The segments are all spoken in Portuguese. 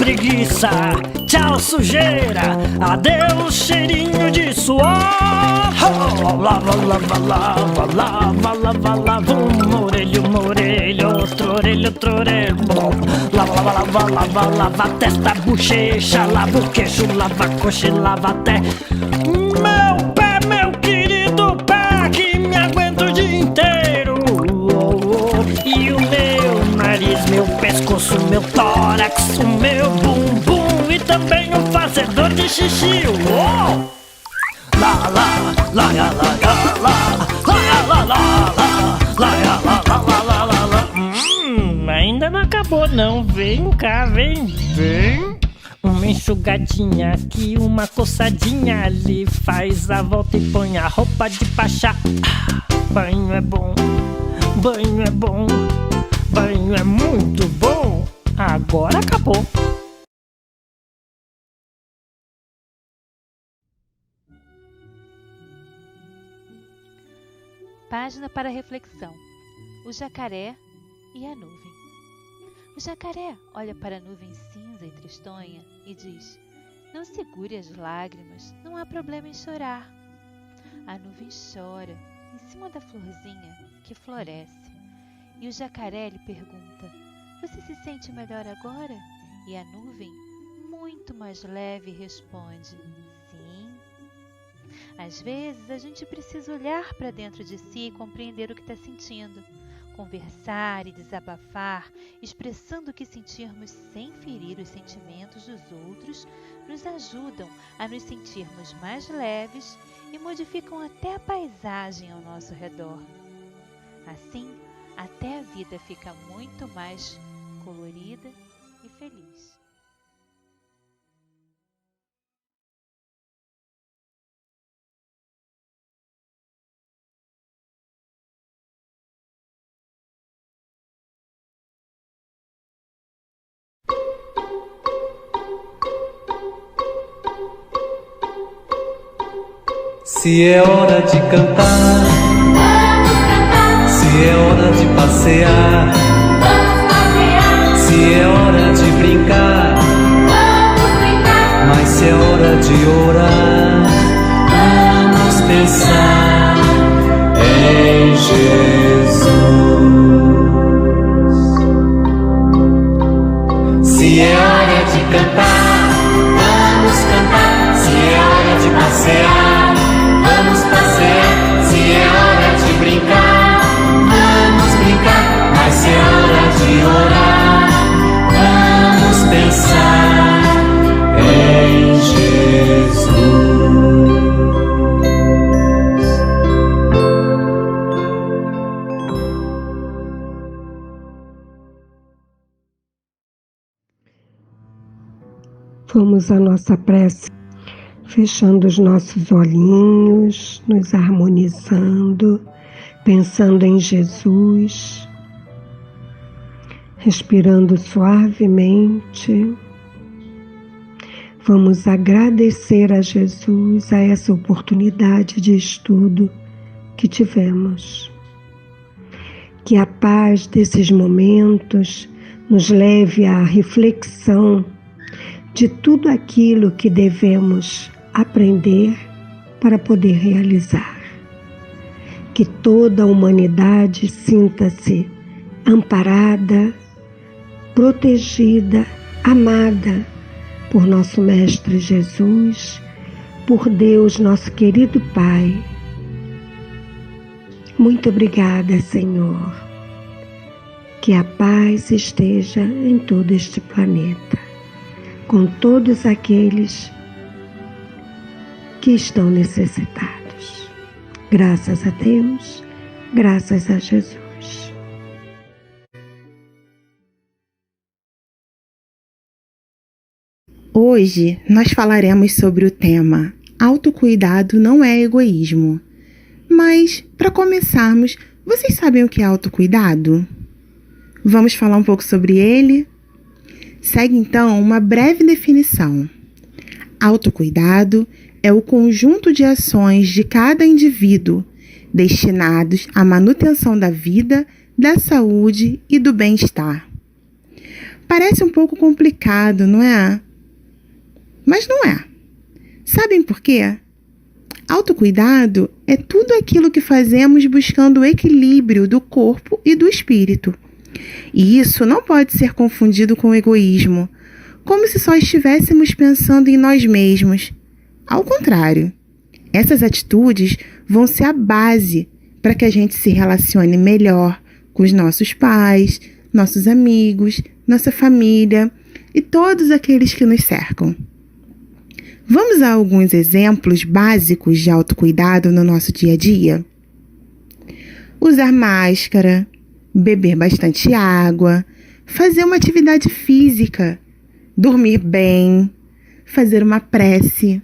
preguiça, tchau sujeira, adeus cheirinho de suor. Lava, lava, lava, lava, lava, lava, uma orelha, outro orelho. Lava, lava, lava, lava, lava, testa, bochecha, lava o queixo, lava a coxa e lava até meu pé, meu querido pé, que me aguenta o dia inteiro. E o meu nariz, meu pescoço, meu tórax, o meu bumbum e também o fazedor de xixi. La la la la la la la la la la la. Ainda não acabou não, vem cá, vem. Uma enxugadinha aqui, uma coçadinha ali, faz a volta e põe a roupa de baixar. Banho é bom, banho é bom, banho é muito bom. Agora acabou. Página para reflexão: o jacaré e a nuvem. O jacaré olha para a nuvem cinza e tristonha e diz: não segure as lágrimas, não há problema em chorar. A nuvem chora em cima da florzinha que floresce. E o jacaré lhe pergunta: você se sente melhor agora? E a nuvem, muito mais leve, responde: sim. Às vezes a gente precisa olhar para dentro de si e compreender o que está sentindo. Conversar e desabafar, expressando o que sentirmos sem ferir os sentimentos dos outros, nos ajudam a nos sentirmos mais leves e modificam até a paisagem ao nosso redor. Assim, até a vida fica muito mais colorida e feliz. Se é hora de cantar, vamos cantar. Se é hora de passear, vamos passear. Se é hora de brincar, vamos brincar. Mas se é hora de orar, vamos pensar em Jesus. Se é hora de cantar, vamos cantar. Se é hora de passear, vamos passear. Se é hora de brincar, vamos brincar. Mas se é hora de orar, vamos pensar em Jesus. Vamos à nossa prece, fechando os nossos olhinhos, nos harmonizando, pensando em Jesus, respirando suavemente. Vamos agradecer a Jesus a essa oportunidade de estudo que tivemos. Que a paz desses momentos nos leve à reflexão de tudo aquilo que devemos aprender para poder realizar. Que toda a humanidade sinta-se amparada, protegida, amada por nosso Mestre Jesus, por Deus, nosso querido Pai. Muito obrigada, Senhor. Que a paz esteja em todo este planeta, com todos aqueles que estão necessitados. Graças a Deus, graças a Jesus. Hoje nós falaremos sobre o tema Autocuidado não é egoísmo. Mas, para começarmos, vocês sabem o que é autocuidado? Vamos falar um pouco sobre ele? Segue então uma breve definição. Autocuidado é o conjunto de ações de cada indivíduo destinados à manutenção da vida, da saúde e do bem-estar. Parece um pouco complicado, não é? Mas não é. Sabem por quê? Autocuidado é tudo aquilo que fazemos buscando o equilíbrio do corpo e do espírito. E isso não pode ser confundido com egoísmo, como se só estivéssemos pensando em nós mesmos. Ao contrário, essas atitudes vão ser a base para que a gente se relacione melhor com os nossos pais, nossos amigos, nossa família e todos aqueles que nos cercam. Vamos a alguns exemplos básicos de autocuidado no nosso dia a dia? Usar máscara, beber bastante água, fazer uma atividade física, dormir bem, fazer uma prece.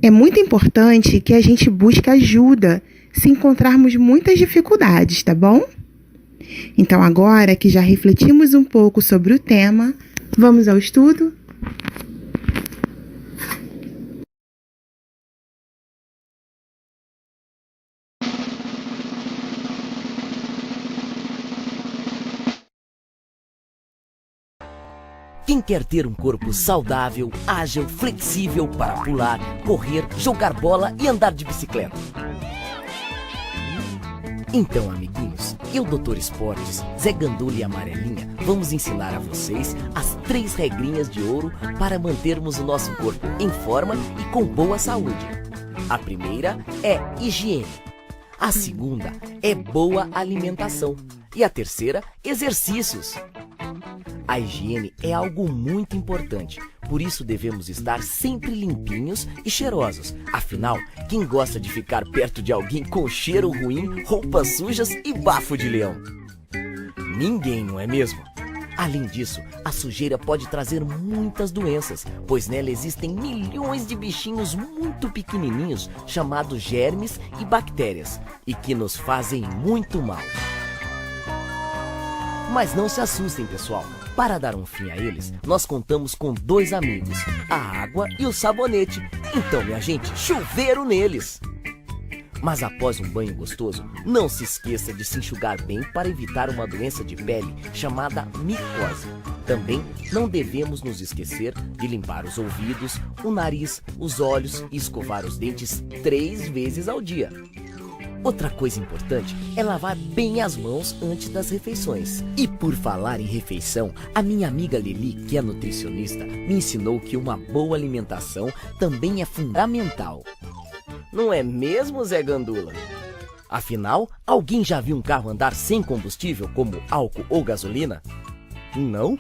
É muito importante que a gente busque ajuda se encontrarmos muitas dificuldades, tá bom? Então, agora que já refletimos um pouco sobre o tema, vamos ao estudo? Quem quer ter um corpo saudável, ágil, flexível para pular, correr, jogar bola e andar de bicicleta? Então, amiguinhos, eu, Dr. Esportes, Zé Gandula e Amarelinha, vamos ensinar a vocês as 3 regrinhas de ouro para mantermos o nosso corpo em forma e com boa saúde. A primeira é higiene. A segunda é boa alimentação. E a terceira, exercícios. A higiene é algo muito importante, por isso devemos estar sempre limpinhos e cheirosos. Afinal, quem gosta de ficar perto de alguém com cheiro ruim, roupas sujas e bafo de leão? Ninguém, não é mesmo? Além disso, a sujeira pode trazer muitas doenças, pois nela existem milhões de bichinhos muito pequenininhos chamados germes e bactérias, e que nos fazem muito mal. Mas não se assustem, pessoal. Para dar um fim a eles, nós contamos com 2 amigos, a água e o sabonete. Então, minha gente, chuveiro neles! Mas após um banho gostoso, não se esqueça de se enxugar bem para evitar uma doença de pele chamada micose. Também não devemos nos esquecer de limpar os ouvidos, o nariz, os olhos e escovar os dentes 3 vezes ao dia. Outra coisa importante é lavar bem as mãos antes das refeições. E por falar em refeição, a minha amiga Lili, que é nutricionista, me ensinou que uma boa alimentação também é fundamental. Não é mesmo, Zé Gandula? Afinal, alguém já viu um carro andar sem combustível, como álcool ou gasolina? Não?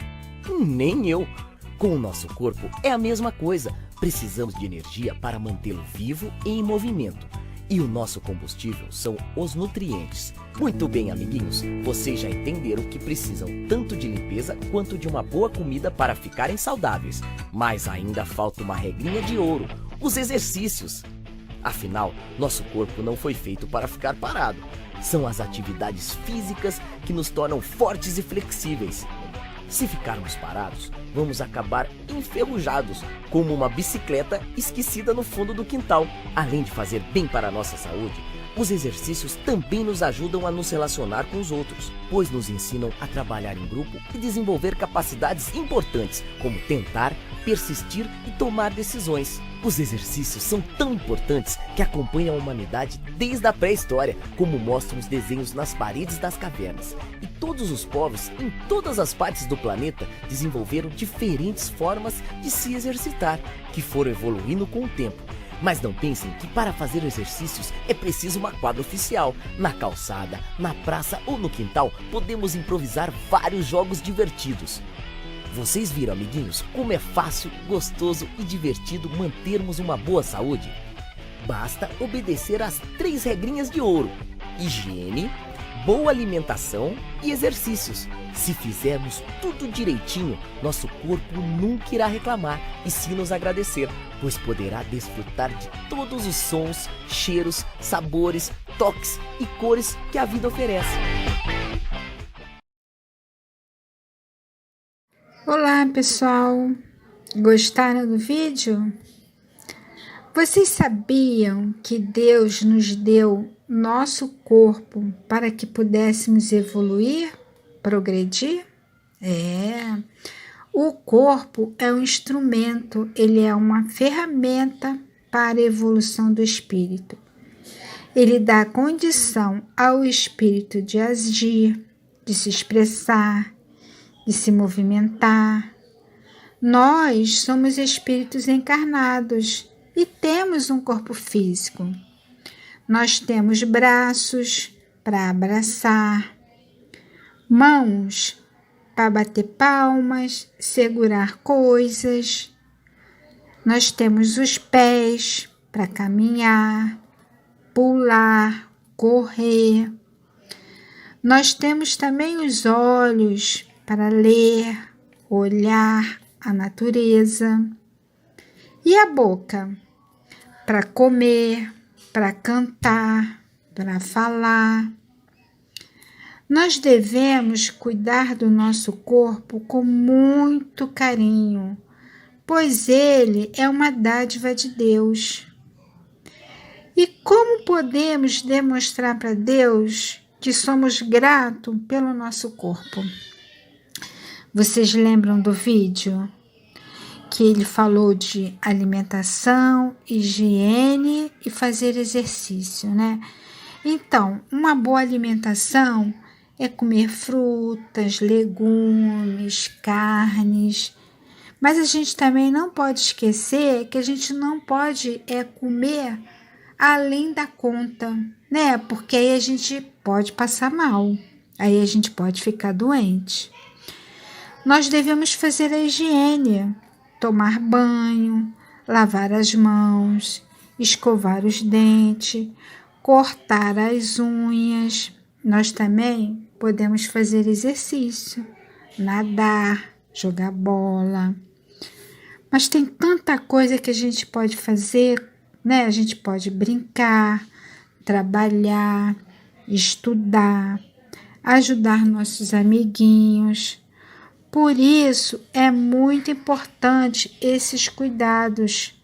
Nem eu. Com o nosso corpo é a mesma coisa. Precisamos de energia para mantê-lo vivo e em movimento. E o nosso combustível são os nutrientes. Muito bem, amiguinhos, vocês já entenderam que precisam tanto de limpeza quanto de uma boa comida para ficarem saudáveis. Mas ainda falta uma regrinha de ouro, os exercícios. Afinal, nosso corpo não foi feito para ficar parado. São as atividades físicas que nos tornam fortes e flexíveis. Se ficarmos parados, vamos acabar enferrujados, como uma bicicleta esquecida no fundo do quintal. Além de fazer bem para a nossa saúde, os exercícios também nos ajudam a nos relacionar com os outros, pois nos ensinam a trabalhar em grupo e desenvolver capacidades importantes, como tentar, persistir e tomar decisões. Os exercícios são tão importantes que acompanham a humanidade desde a pré-história, como mostram os desenhos nas paredes das cavernas. E todos os povos, em todas as partes do planeta, desenvolveram diferentes formas de se exercitar, que foram evoluindo com o tempo. Mas não pensem que para fazer exercícios é preciso uma quadra oficial. Na calçada, na praça ou no quintal, podemos improvisar vários jogos divertidos. Vocês viram, amiguinhos, como é fácil, gostoso e divertido mantermos uma boa saúde? Basta obedecer às 3 regrinhas de ouro: higiene, boa alimentação e exercícios. Se fizermos tudo direitinho, nosso corpo nunca irá reclamar e sim nos agradecer, pois poderá desfrutar de todos os sons, cheiros, sabores, toques e cores que a vida oferece. Olá, pessoal! Gostaram do vídeo? Vocês sabiam que Deus nos deu nosso corpo para que pudéssemos evoluir, progredir? O corpo é um instrumento, ele é uma ferramenta para a evolução do espírito. Ele dá condição ao espírito de agir, de se expressar, de se movimentar. Nós somos espíritos encarnados e temos um corpo físico. Nós temos braços para abraçar, mãos para bater palmas, segurar coisas. Nós temos os pés para caminhar, pular, correr. Nós temos também os olhos para ler, olhar a natureza. E a boca para comer, para cantar, para falar. Nós devemos cuidar do nosso corpo com muito carinho, pois ele é uma dádiva de Deus. E como podemos demonstrar para Deus que somos gratos pelo nosso corpo? Vocês lembram do vídeo que ele falou de alimentação, higiene e fazer exercício, né? Então, uma boa alimentação é comer frutas, legumes, carnes. Mas a gente também não pode esquecer que a gente não pode comer além da conta, né? Porque aí a gente pode passar mal, aí a gente pode ficar doente. Nós devemos fazer a higiene, tomar banho, lavar as mãos, escovar os dentes, cortar as unhas. Nós também podemos fazer exercício, nadar, jogar bola. Mas tem tanta coisa que a gente pode fazer, né? A gente pode brincar, trabalhar, estudar, ajudar nossos amiguinhos. Por isso é muito importante esses cuidados,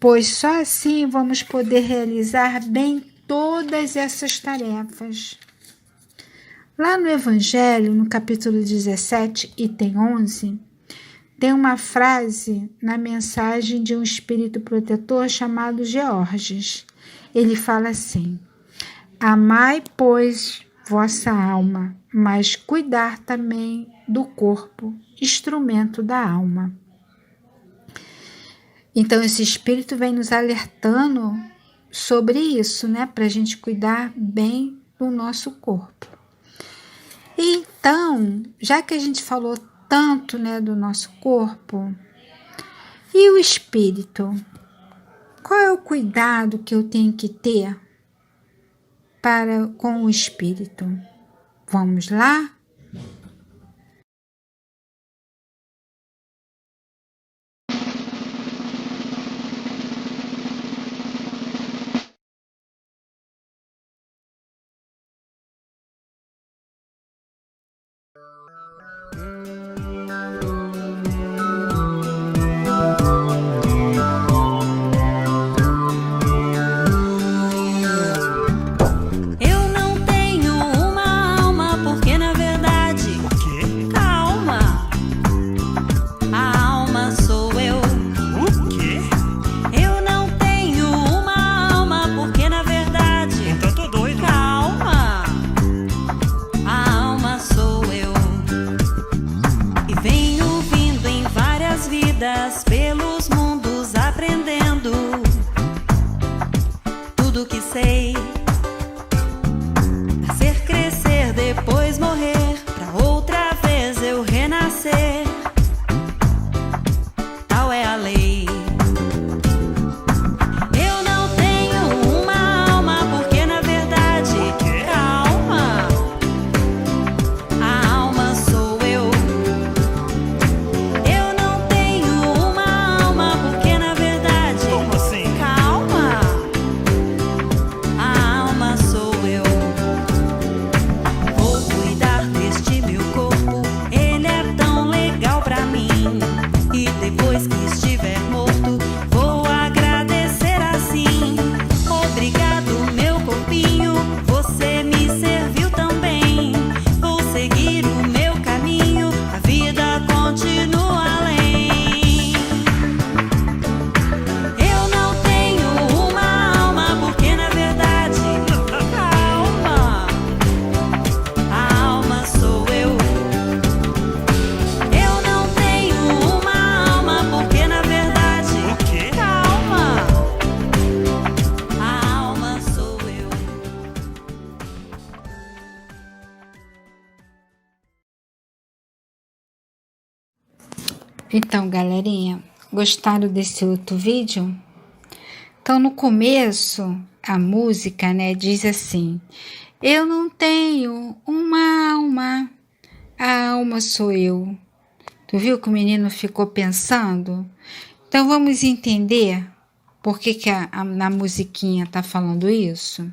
pois só assim vamos poder realizar bem todas essas tarefas. Lá no Evangelho, no capítulo 17, item 11, tem uma frase na mensagem de um espírito protetor chamado Georges. Ele fala assim: amai, pois, vossa alma, mas cuidar também do corpo, instrumento da alma. Então, esse espírito vem nos alertando sobre isso, né? Para a gente cuidar bem do nosso corpo. Então, já que a gente falou tanto, né, do nosso corpo, e o espírito? Qual é o cuidado que eu tenho que ter com o espírito? Vamos lá? Pelos mundos aprendendo tudo que sei, fazer crescer, depois morrer, pra outra vez eu renascer. Tal é a lei. Eu não tenho uma alma porque na verdade, calma, a alma sou eu. Eu não tenho uma alma porque na verdade, Como assim? calma, a alma sou eu. Vou cuidar deste meu corpo, ele é tão legal pra mim. E depois que estiver morto, vou agradecer assim. Obrigado, meu corpinho, você me serviu tão bem. Vou seguir o meu caminho, a Então, galerinha, gostaram desse outro vídeo? Então, no começo, a música, né, diz assim: eu não tenho uma alma, a alma sou eu. Tu viu que o menino ficou pensando? Então, vamos entender por que na musiquinha tá falando isso?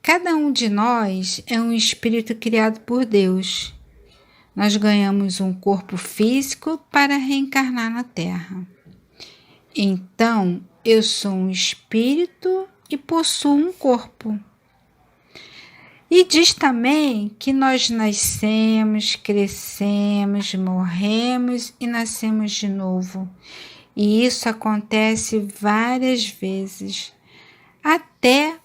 Cada um de nós é um espírito criado por Deus. Nós ganhamos um corpo físico para reencarnar na Terra. Então, eu sou um espírito e possuo um corpo. E diz também que nós nascemos, crescemos, morremos e nascemos de novo. E isso acontece várias vezes, até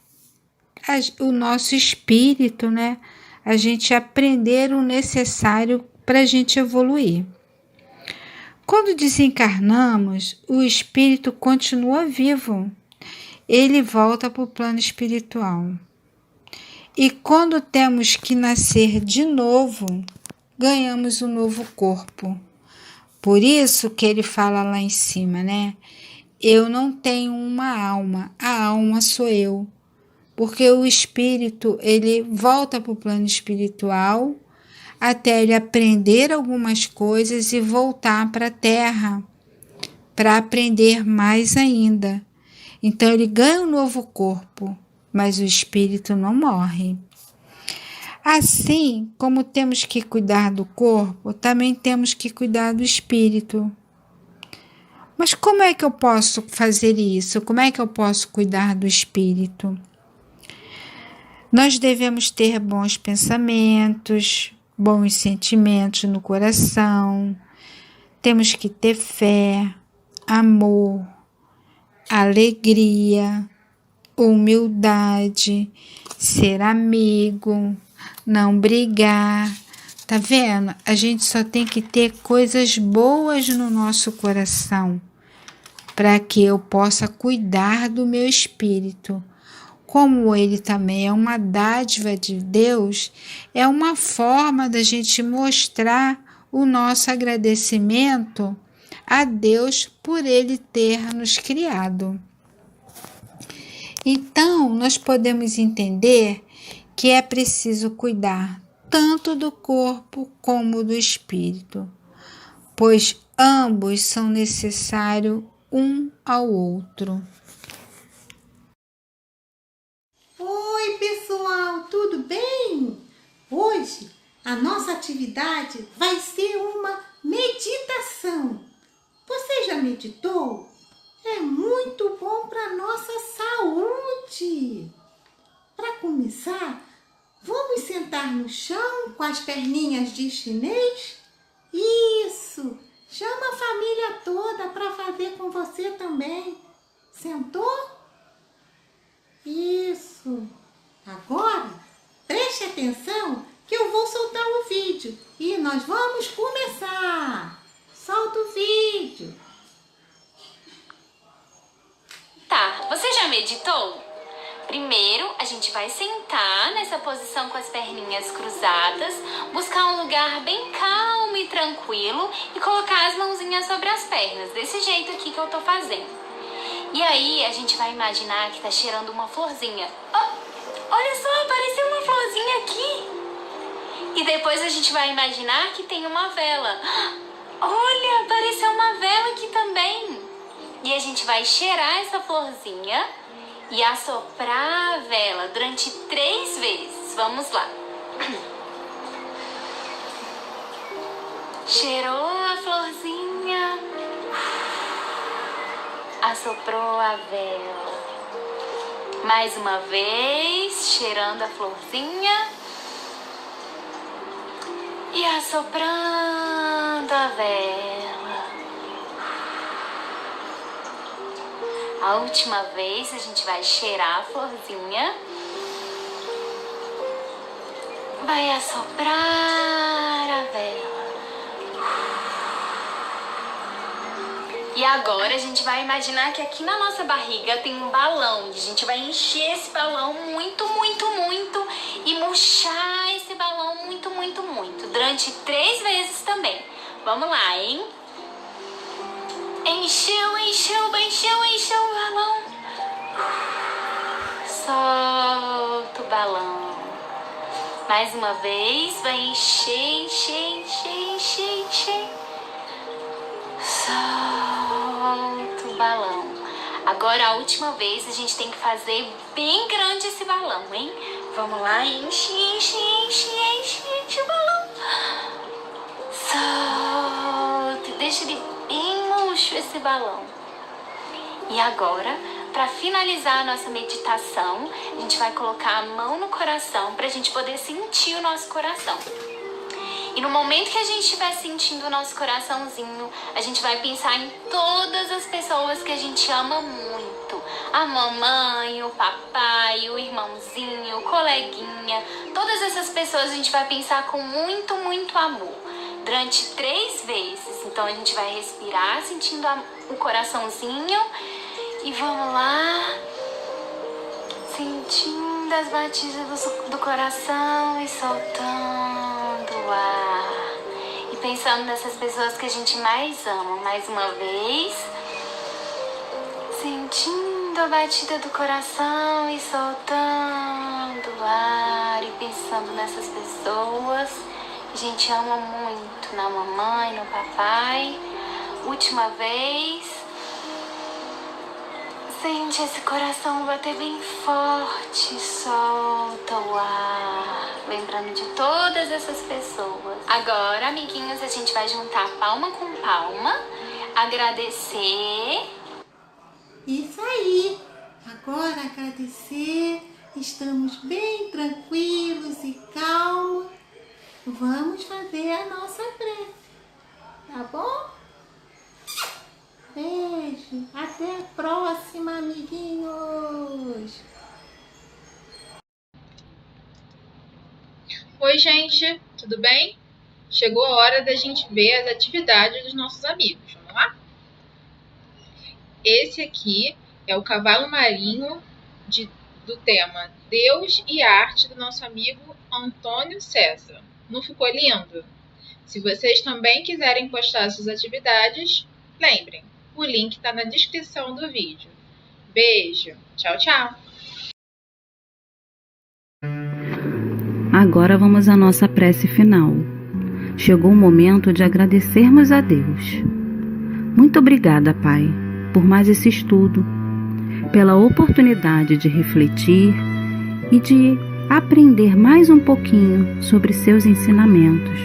o nosso espírito, né? A gente aprender o necessário para a gente evoluir. Quando desencarnamos, o espírito continua vivo. Ele volta para o plano espiritual. E quando temos que nascer de novo, ganhamos um novo corpo. Por isso que ele fala lá em cima, né? Eu não tenho uma alma, a alma sou eu. Porque o espírito, ele volta para o plano espiritual até ele aprender algumas coisas e voltar para a Terra para aprender mais ainda. Então, ele ganha um novo corpo, mas o espírito não morre. Assim como temos que cuidar do corpo, também temos que cuidar do espírito. Mas como é que eu posso fazer isso? Como é que eu posso cuidar do espírito? Nós devemos ter bons pensamentos, bons sentimentos no coração. Temos que ter fé, amor, alegria, humildade, ser amigo, não brigar. Tá vendo? A gente só tem que ter coisas boas no nosso coração para que eu possa cuidar do meu espírito. Como ele também é uma dádiva de Deus, é uma forma da gente mostrar o nosso agradecimento a Deus por ele ter nos criado. Então, nós podemos entender que é preciso cuidar tanto do corpo como do espírito, pois ambos são necessários um ao outro. Oi, pessoal, tudo bem? Hoje a nossa atividade vai ser uma meditação. Você já meditou? É muito bom para a nossa saúde. Para começar, vamos sentar no chão com as perninhas de chinês? Isso! Chama a família toda para fazer com você também. Sentou? Isso! Agora, preste atenção que eu vou soltar o vídeo e nós vamos começar. Solta o vídeo. Tá, você já meditou? Primeiro, a gente vai sentar nessa posição com as perninhas cruzadas, buscar um lugar bem calmo e tranquilo e colocar as mãozinhas sobre as pernas, desse jeito aqui que eu tô fazendo. E aí, a gente vai imaginar que tá cheirando uma florzinha. Oh, olha só, apareceu uma florzinha aqui. E depois a gente vai imaginar que tem uma vela. Olha, apareceu uma vela aqui também. E a gente vai cheirar essa florzinha e assoprar a vela durante 3 vezes. Vamos lá. Cheirou a florzinha, assoprou a vela. Mais uma vez, cheirando a florzinha e assoprando a vela. A última vez a gente vai cheirar a florzinha, vai assoprar a vela. E agora a gente vai imaginar que aqui na nossa barriga tem um balão. E a gente vai encher esse balão muito, muito, muito e murchar esse balão muito, muito, muito. Durante 3 vezes também. Vamos lá, hein? Encheu, encheu, encheu, encheu o balão. Solta o balão. Mais uma vez, vai encher, encher, encher, encher, encher. Solta o balão. Agora a última vez a gente tem que fazer bem grande esse balão, hein? Vamos lá, enche, enche, enche, enche, enche o balão. Solta, deixa ele bem murcho esse balão. E agora, para finalizar a nossa meditação, a gente vai colocar a mão no coração para a gente poder sentir o nosso coração. E no momento que a gente estiver sentindo o nosso coraçãozinho, a gente vai pensar em todas as pessoas que a gente ama muito. A mamãe, o papai, o irmãozinho, o coleguinha. Todas essas pessoas a gente vai pensar com muito, muito amor. Durante 3 vezes. Então a gente vai respirar sentindo o coraçãozinho. E vamos lá. Sentindo as batidas do coração e soltando o ar. E pensando nessas pessoas que a gente mais ama. Mais uma vez. Sentindo a batida do coração e soltando o ar. E pensando nessas pessoas que a gente ama muito. Na mamãe, no papai. Última vez. Sente esse coração bater bem forte, solta o ar, lembrando de todas essas pessoas. Agora, amiguinhos, a gente vai juntar palma com palma, agradecer. Isso aí! Agora agradecer, estamos bem tranquilos e calmos. Vamos fazer a nossa prece, tá bom? Beijo, até a próxima, amiguinhos! Oi, gente, tudo bem? Chegou a hora da gente ver as atividades dos nossos amigos, vamos lá? Esse aqui é o cavalo marinho do tema Deus e Arte do nosso amigo Antônio César. Não ficou lindo? Se vocês também quiserem postar suas atividades, lembrem, o link está na descrição do vídeo. Beijo, tchau, tchau! Agora vamos à nossa prece final. Chegou o momento de agradecermos a Deus. Muito obrigada, Pai, por mais esse estudo, pela oportunidade de refletir e de aprender mais um pouquinho sobre seus ensinamentos.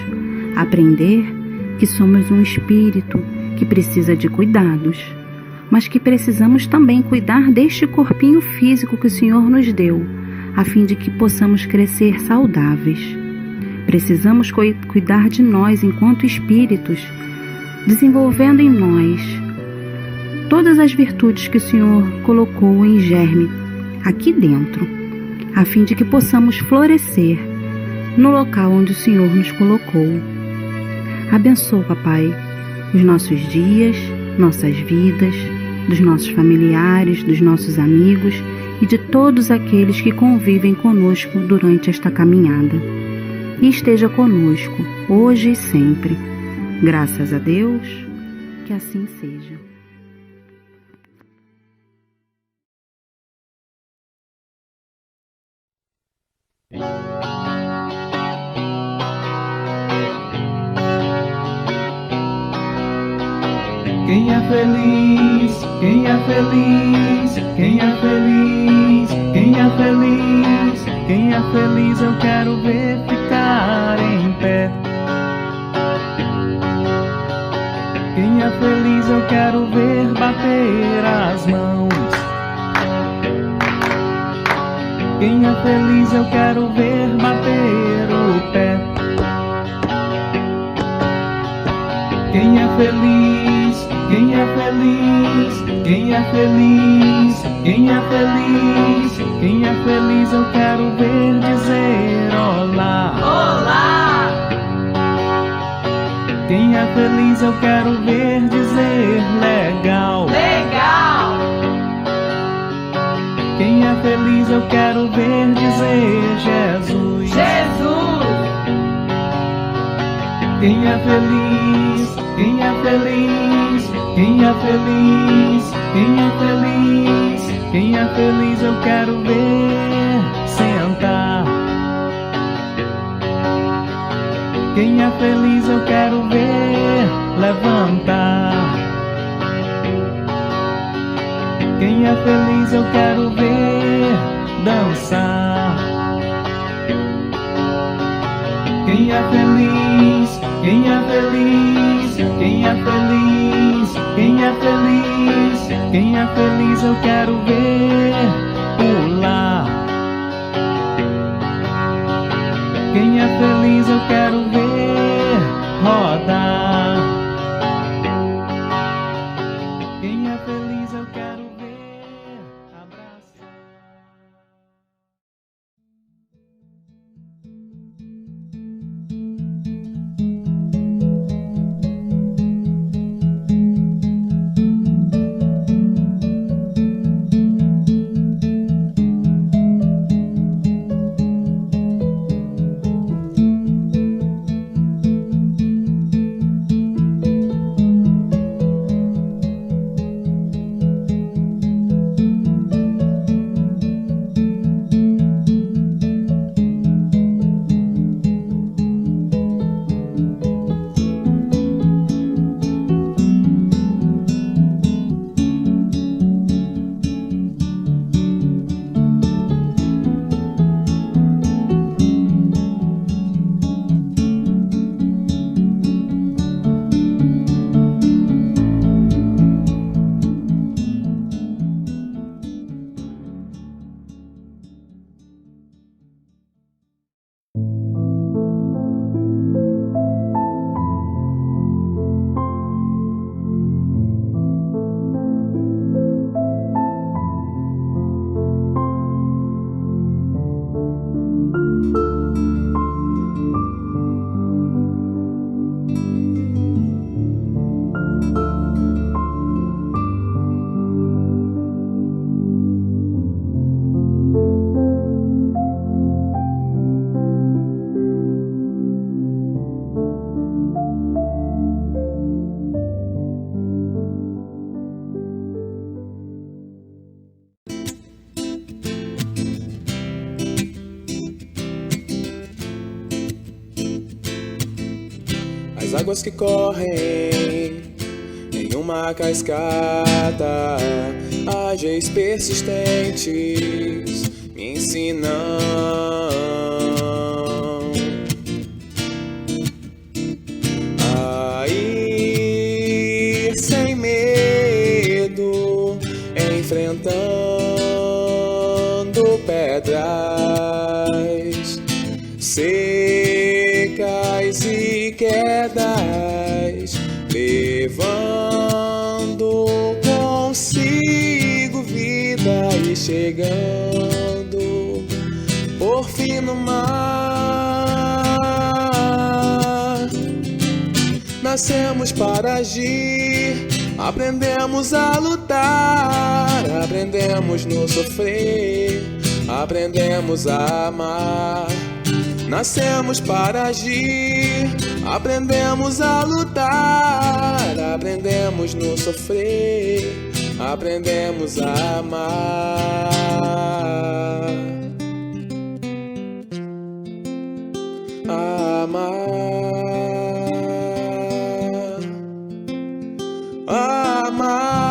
Aprender que somos um espírito que precisa de cuidados, mas que precisamos também cuidar deste corpinho físico que o Senhor nos deu, a fim de que possamos crescer saudáveis. Precisamos cuidar de nós enquanto espíritos, desenvolvendo em nós todas as virtudes que o Senhor colocou em germe aqui dentro, a fim de que possamos florescer no local onde o Senhor nos colocou. Abençoa, Pai, os nossos dias, nossas vidas, dos nossos familiares, dos nossos amigos e de todos aqueles que convivem conosco durante esta caminhada. E esteja conosco, hoje e sempre. Graças a Deus, que assim seja. Quem é feliz, quem é feliz, quem é feliz, quem é feliz, quem é feliz eu quero ver ficar em pé. Quem é feliz eu quero ver bater as mãos. Quem é feliz eu quero ver bater o pé. Quem é feliz, quem é feliz, quem é feliz, quem é feliz, quem é feliz eu quero ver dizer olá. Olá! Quem é feliz eu quero ver dizer legal. Legal! Quem é feliz eu quero ver dizer Jesus. Jesus! Quem é feliz, quem é feliz, Quem é feliz, quem é feliz, quem é feliz eu quero ver sentar. Quem é feliz eu quero ver levantar. Quem é feliz eu quero ver dançar. Quem é feliz, quem é feliz, quem é feliz, quem é feliz, quem é feliz eu quero ver pular. Quem é feliz eu quero ver rodar. Quem é feliz eu quero ver abraçar. As águas que correm em uma cascata, ágeis persistentes me ensinam a ir sem medo, enfrentando pedras secas e quedas, levando consigo vida e chegando por fim no mar. Nascemos para agir, aprendemos a lutar, aprendemos no sofrer, aprendemos a amar. Nascemos para agir, aprendemos a lutar, aprendemos no sofrer, aprendemos a amar. A amar. A amar.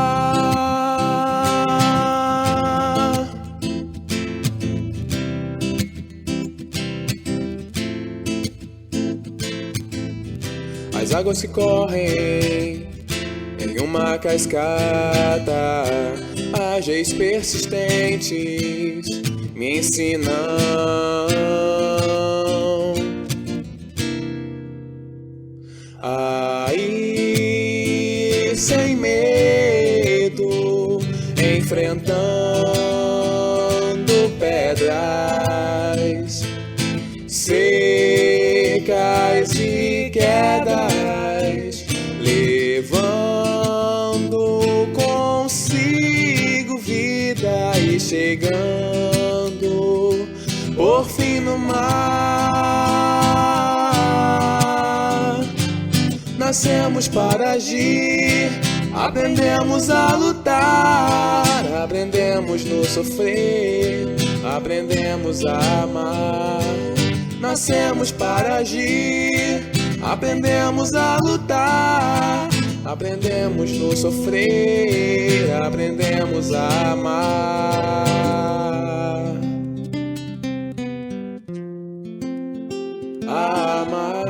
As águas que correm em uma cascata, ágeis persistentes me ensinam a ir sem medo, enfrentando pedras secas e quedas, levando consigo vida e chegando por fim no mar. Nascemos para agir, Aprendemos a lutar, aprendemos no sofrer, aprendemos a amar. Nascemos para agir, aprendemos a lutar, aprendemos no sofrer, aprendemos a amar. A amar.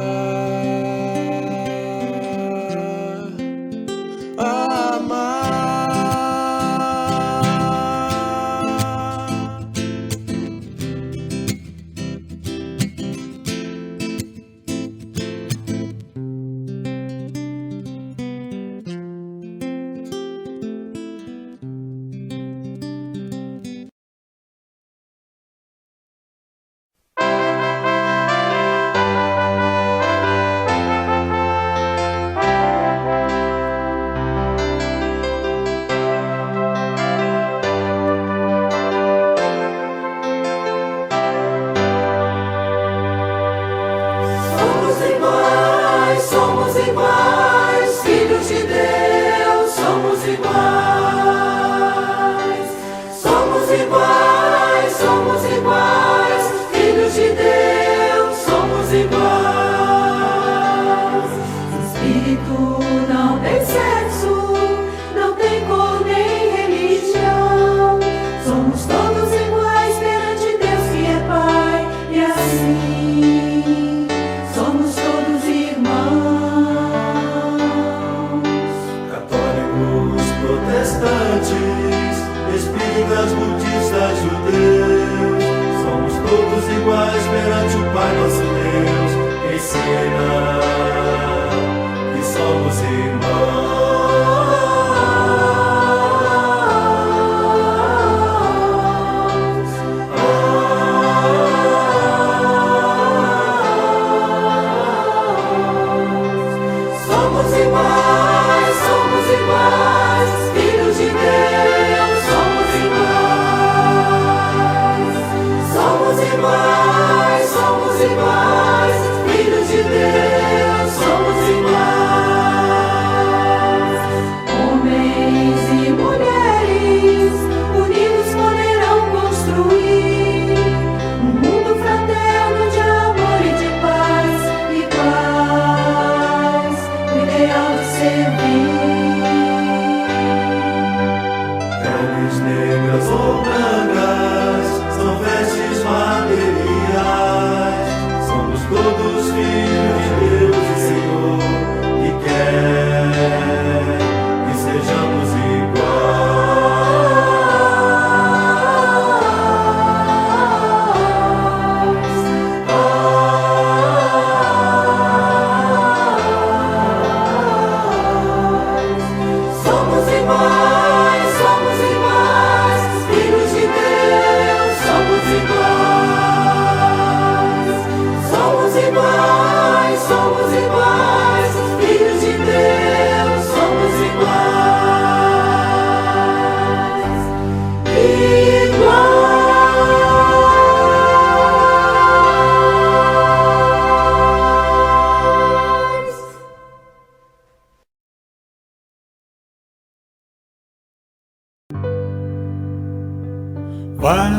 Vai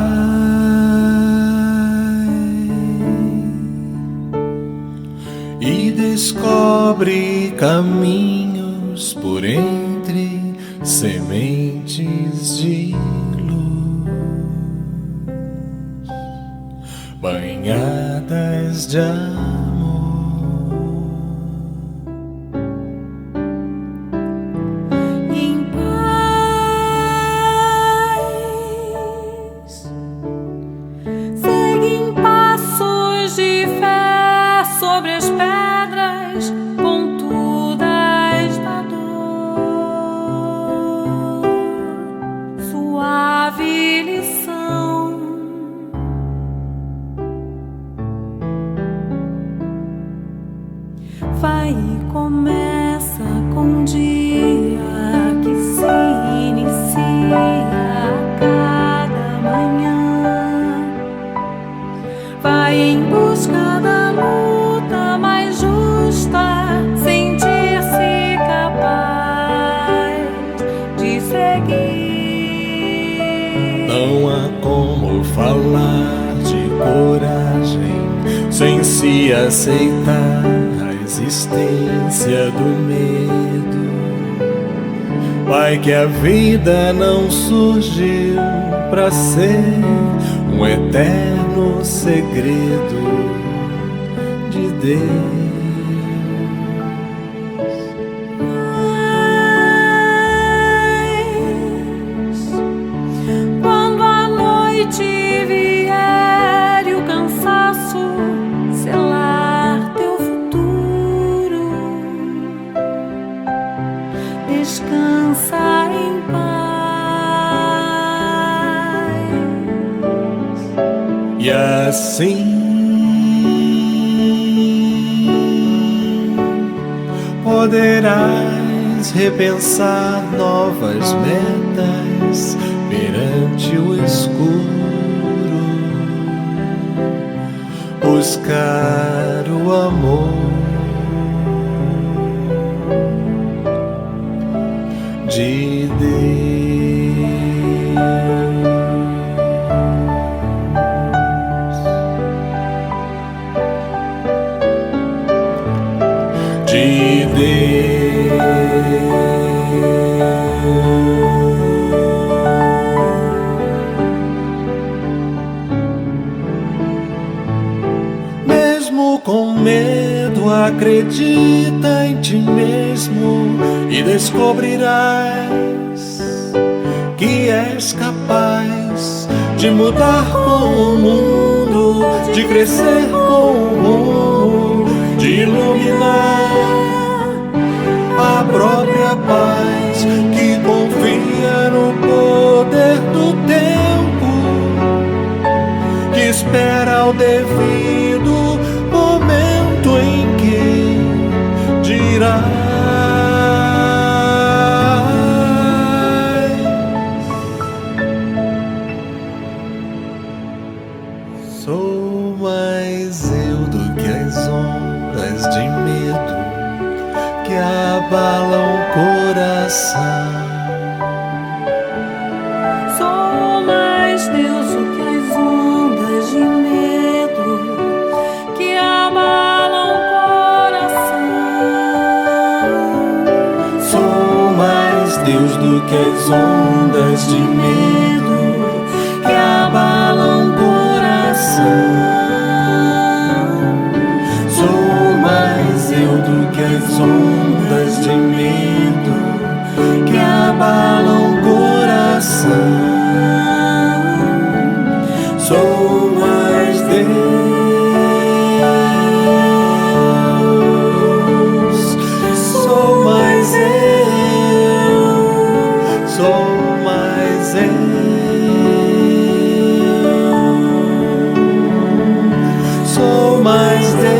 e descobre caminhos por entre sementes de luz, banhadas de amor. seguir. Não há como falar de coragem sem se aceitar a existência do medo. Vai que a vida não surgiu pra ser um eterno segredo de Deus. Quando a noite vier e o cansaço selar teu futuro, descansa em paz. E assim poderás repensar novas metas perante o escuro, buscar o amor de Deus. De Mesmo com medo, acredita em ti mesmo e descobrirás que és capaz de mudar com o mundo, de crescer com o mundo, de iluminar a própria paz que confia no poder do tempo, que espera o devido momento em que dirás: sou mais eu do que as ondas de medo que abalam o coração. Sou mais Deus do que as ondas de medo que abalam o coração. Sou mais Deus do que as ondas de medo que abalam o coração. Sou mais eu do que as ondas de medo que abalam o coração. Sou mais Deus, sou mais eu, sou mais eu, sou mais Deus.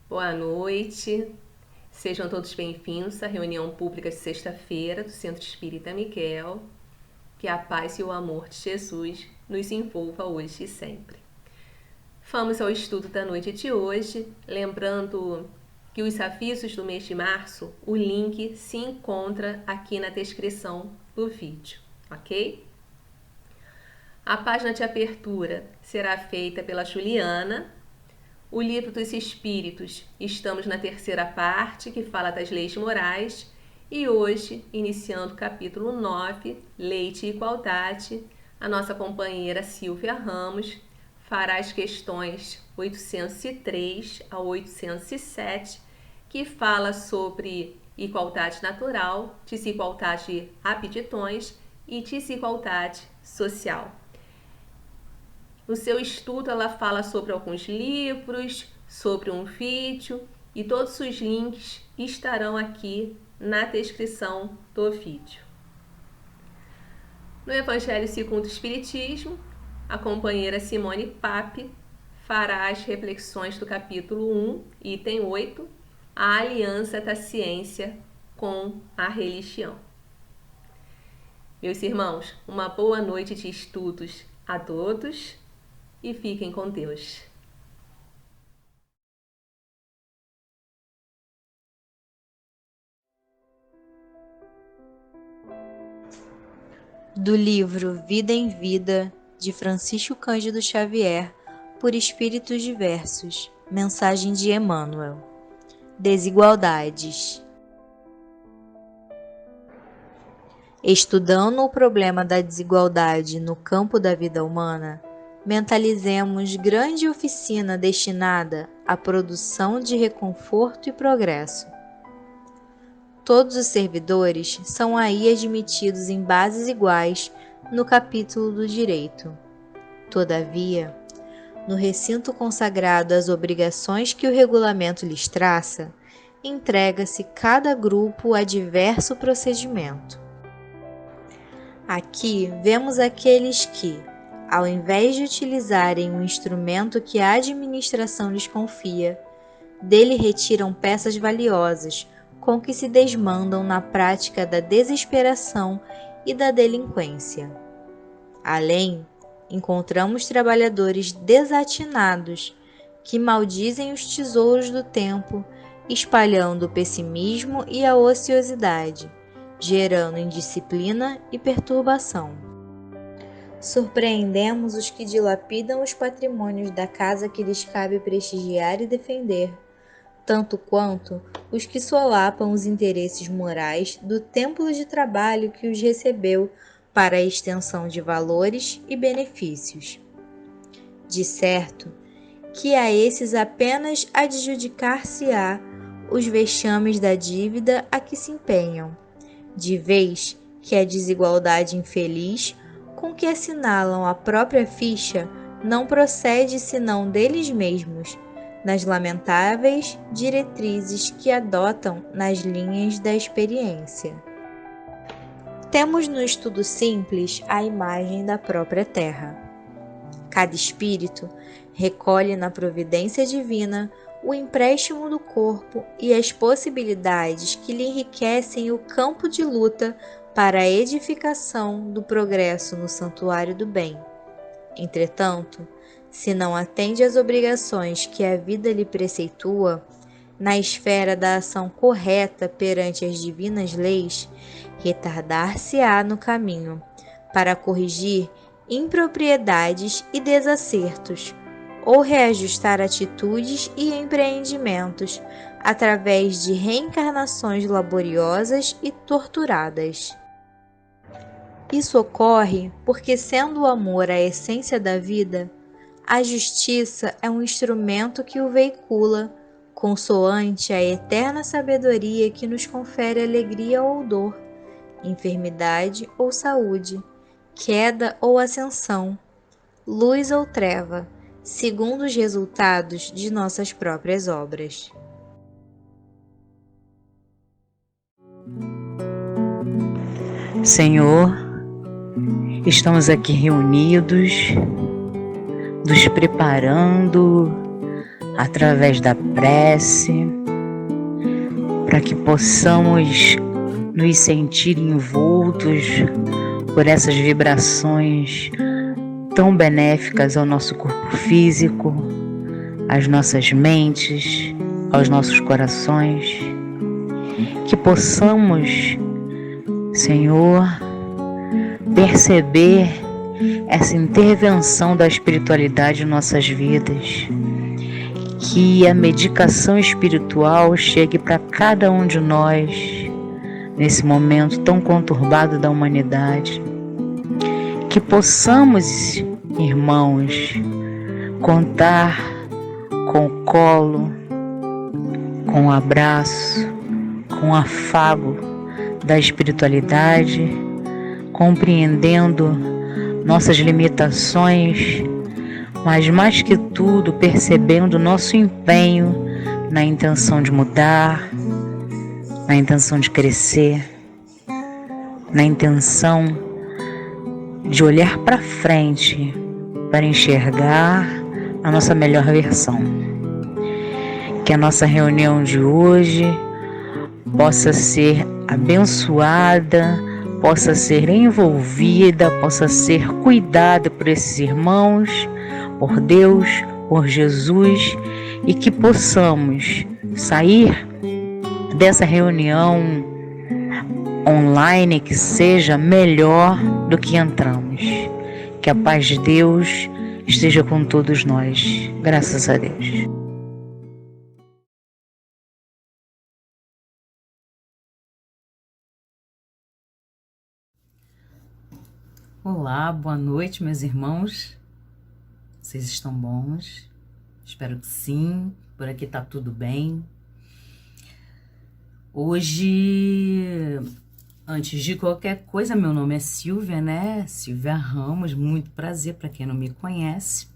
Boa noite, sejam todos bem-vindos à reunião pública de sexta-feira do Centro Espírita Miquel. Que a paz e o amor de Jesus nos envolva hoje e sempre. Vamos ao estudo da noite de hoje, lembrando que os avisos do mês de março, o link se encontra aqui na descrição do vídeo, ok? A página de abertura será feita pela Juliana. O livro dos Espíritos, estamos na terceira parte, que fala das leis morais, e hoje, iniciando o capítulo 9, Leite e Igualdade, a nossa companheira Silvia Ramos fará as questões 803 a 807, que fala sobre igualdade natural, desigualdade de aptidões e desigualdade social. No seu estudo, ela fala sobre alguns livros, sobre um vídeo, e todos os links estarão aqui na descrição do vídeo. No Evangelho segundo o Espiritismo, a companheira Simone Pape fará as reflexões do capítulo 1, item 8, a aliança da ciência com a religião. Meus irmãos, uma boa noite de estudos a todos. E fiquem com Deus. Do livro Vida em Vida, de Francisco Cândido Xavier, por espíritos diversos. Mensagem de Emmanuel. Desigualdades. Estudando o problema da desigualdade no campo da vida humana, mentalizemos grande oficina destinada à produção de reconforto e progresso. Todos os servidores são aí admitidos em bases iguais no capítulo do direito. Todavia, no recinto consagrado às obrigações que o regulamento lhes traça, entrega-se cada grupo a diverso procedimento. Aqui vemos aqueles que, ao invés de utilizarem um instrumento que a administração lhes confia, dele retiram peças valiosas com que se desmandam na prática da desesperação e da delinquência. Além, encontramos trabalhadores desatinados que maldizem os tesouros do tempo, espalhando o pessimismo e a ociosidade, gerando indisciplina e perturbação. Surpreendemos os que dilapidam os patrimônios da casa que lhes cabe prestigiar e defender, tanto quanto os que solapam os interesses morais do templo de trabalho que os recebeu para a extensão de valores e benefícios. De certo, que a esses apenas adjudicar-se-á os vexames da dívida a que se empenham, de vez que a desigualdade infeliz com que assinalam a própria ficha não procede senão deles mesmos, nas lamentáveis diretrizes que adotam nas linhas da experiência. Temos no estudo simples a imagem da própria terra. Cada espírito recolhe na providência divina o empréstimo do corpo e as possibilidades que lhe enriquecem o campo de luta para a edificação do progresso no santuário do bem. Entretanto, se não atende às obrigações que a vida lhe preceitua, na esfera da ação correta perante as divinas leis, retardar-se-á no caminho, para corrigir impropriedades e desacertos, ou reajustar atitudes e empreendimentos através de reencarnações laboriosas e torturadas. Isso ocorre porque, sendo o amor a essência da vida, a justiça é um instrumento que o veicula, consoante a eterna sabedoria que nos confere alegria ou dor, enfermidade ou saúde, queda ou ascensão, luz ou treva, segundo os resultados de nossas próprias obras. Senhor, estamos aqui reunidos, nos preparando através da prece, para que possamos nos sentir envoltos por essas vibrações tão benéficas ao nosso corpo físico, às nossas mentes, aos nossos corações, que possamos, Senhor, perceber essa intervenção da espiritualidade em nossas vidas, que a medicação espiritual chegue para cada um de nós nesse momento tão conturbado da humanidade, que possamos, irmãos, contar com o colo, com o abraço, com o afago da espiritualidade, compreendendo nossas limitações, mas mais que tudo percebendo nosso empenho na intenção de mudar, na intenção de crescer, na intenção de olhar para frente para enxergar a nossa melhor versão. Que a nossa reunião de hoje possa ser abençoada, possa ser envolvida, possa ser cuidada por esses irmãos, por Deus, por Jesus, e que possamos sair dessa reunião online que seja melhor do que entramos. Que a paz de Deus esteja com todos nós. Graças a Deus. Olá, boa noite, meus irmãos. Vocês estão bons? Espero que sim. Por aqui tá tudo bem. Hoje, antes de qualquer coisa, meu nome é Silvia, né? Silvia Ramos, muito prazer para quem não me conhece.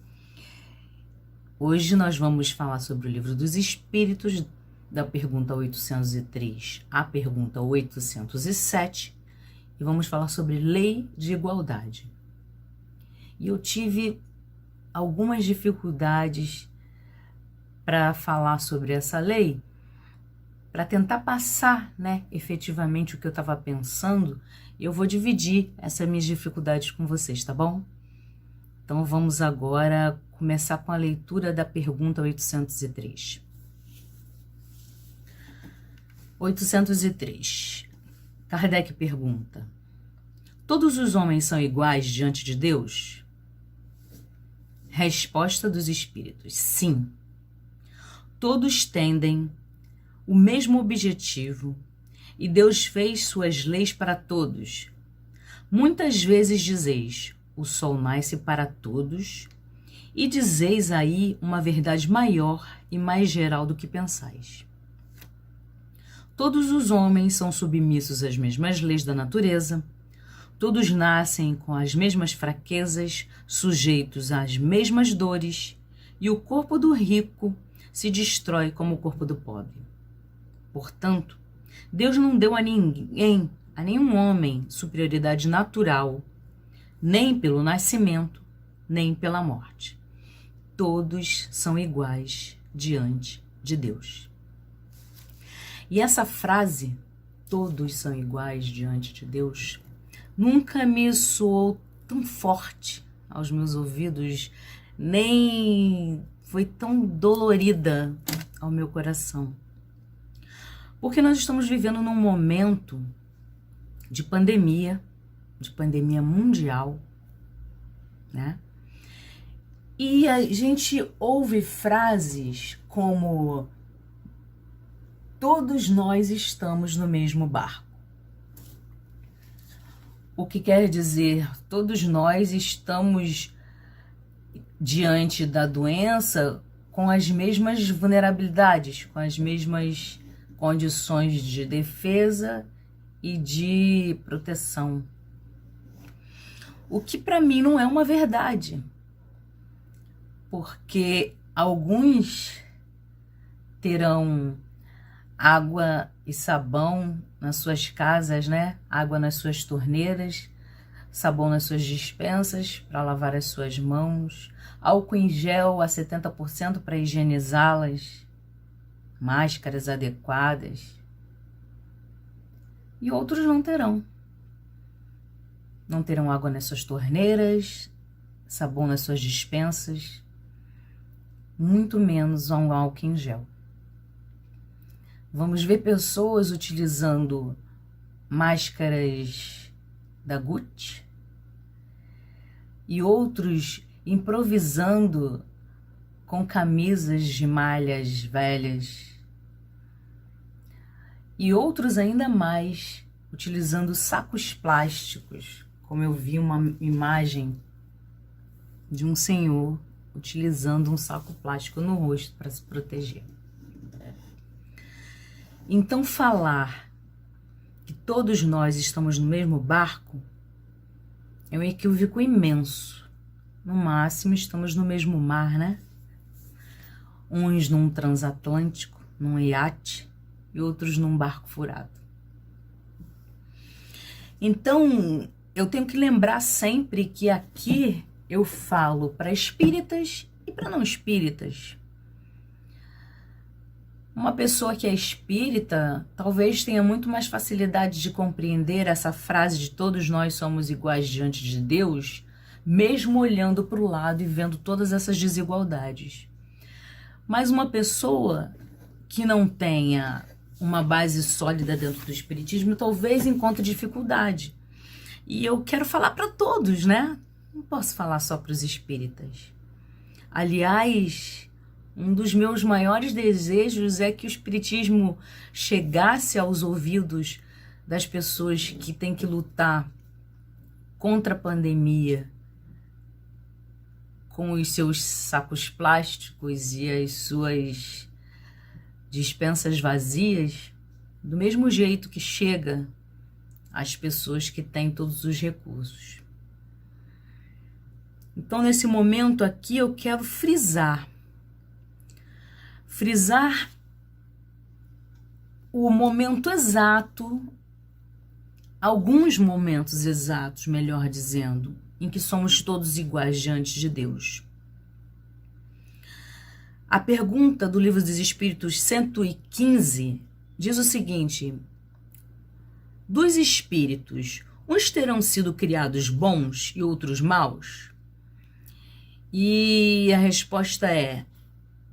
Hoje nós vamos falar sobre o Livro dos Espíritos, da pergunta 803 à pergunta 807, e vamos falar sobre lei de igualdade. E eu tive algumas dificuldades para falar sobre essa lei, para tentar passar, né, efetivamente o que eu estava pensando. Eu vou dividir essas minhas dificuldades com vocês, tá bom? Então vamos agora começar com a leitura da pergunta 803. 803. Kardec pergunta: todos os homens são iguais diante de Deus? Resposta dos espíritos: sim. Todos tendem o mesmo objetivo e Deus fez suas leis para todos. Muitas vezes dizeis: o sol nasce para todos, e dizeis aí uma verdade maior e mais geral do que pensais. Todos os homens são submissos às mesmas leis da natureza, todos nascem com as mesmas fraquezas, sujeitos às mesmas dores, e o corpo do rico se destrói como o corpo do pobre. Portanto, Deus não deu a ninguém, a nenhum homem, superioridade natural, nem pelo nascimento, nem pela morte. Todos são iguais diante de Deus. E essa frase, todos são iguais diante de Deus, nunca me soou tão forte aos meus ouvidos, nem foi tão dolorida ao meu coração. Porque nós estamos vivendo num momento de pandemia mundial, né? E a gente ouve frases como: todos nós estamos no mesmo barco. O que quer dizer, todos nós estamos diante da doença com as mesmas vulnerabilidades, com as mesmas condições de defesa e de proteção. O que para mim não é uma verdade, porque alguns terão água e sabão nas suas casas, né? Água nas suas torneiras, sabão nas suas dispensas para lavar as suas mãos, álcool em gel a 70% para higienizá-las, máscaras adequadas. E outros não terão. Não terão água nas suas torneiras, sabão nas suas dispensas, muito menos um álcool em gel. Vamos ver pessoas utilizando máscaras da Gucci e outros improvisando com camisas de malhas velhas e outros ainda mais utilizando sacos plásticos, como eu vi uma imagem de um senhor utilizando um saco plástico no rosto para se proteger. Então, falar que todos nós estamos no mesmo barco é um equívoco imenso. No máximo, estamos no mesmo mar, né? Uns num transatlântico, num iate, e outros num barco furado. Então, eu tenho que lembrar sempre que aqui eu falo para espíritas e para não espíritas. Uma pessoa que é espírita talvez tenha muito mais facilidade de compreender essa frase de todos nós somos iguais diante de Deus, mesmo olhando para o lado e vendo todas essas desigualdades. Mas uma pessoa que não tenha uma base sólida dentro do espiritismo talvez encontre dificuldade. E eu quero falar para todos, né? Não posso falar só para os espíritas. Aliás, um dos meus maiores desejos é que o espiritismo chegasse aos ouvidos das pessoas que têm que lutar contra a pandemia com os seus sacos plásticos e as suas dispensas vazias, do mesmo jeito que chega às pessoas que têm todos os recursos. Então, nesse momento aqui, eu quero frisar o momento exato, alguns momentos exatos, melhor dizendo, em que somos todos iguais diante de Deus. A pergunta do Livro dos Espíritos 115 diz o seguinte: dos espíritos, uns terão sido criados bons e outros maus? E a resposta é: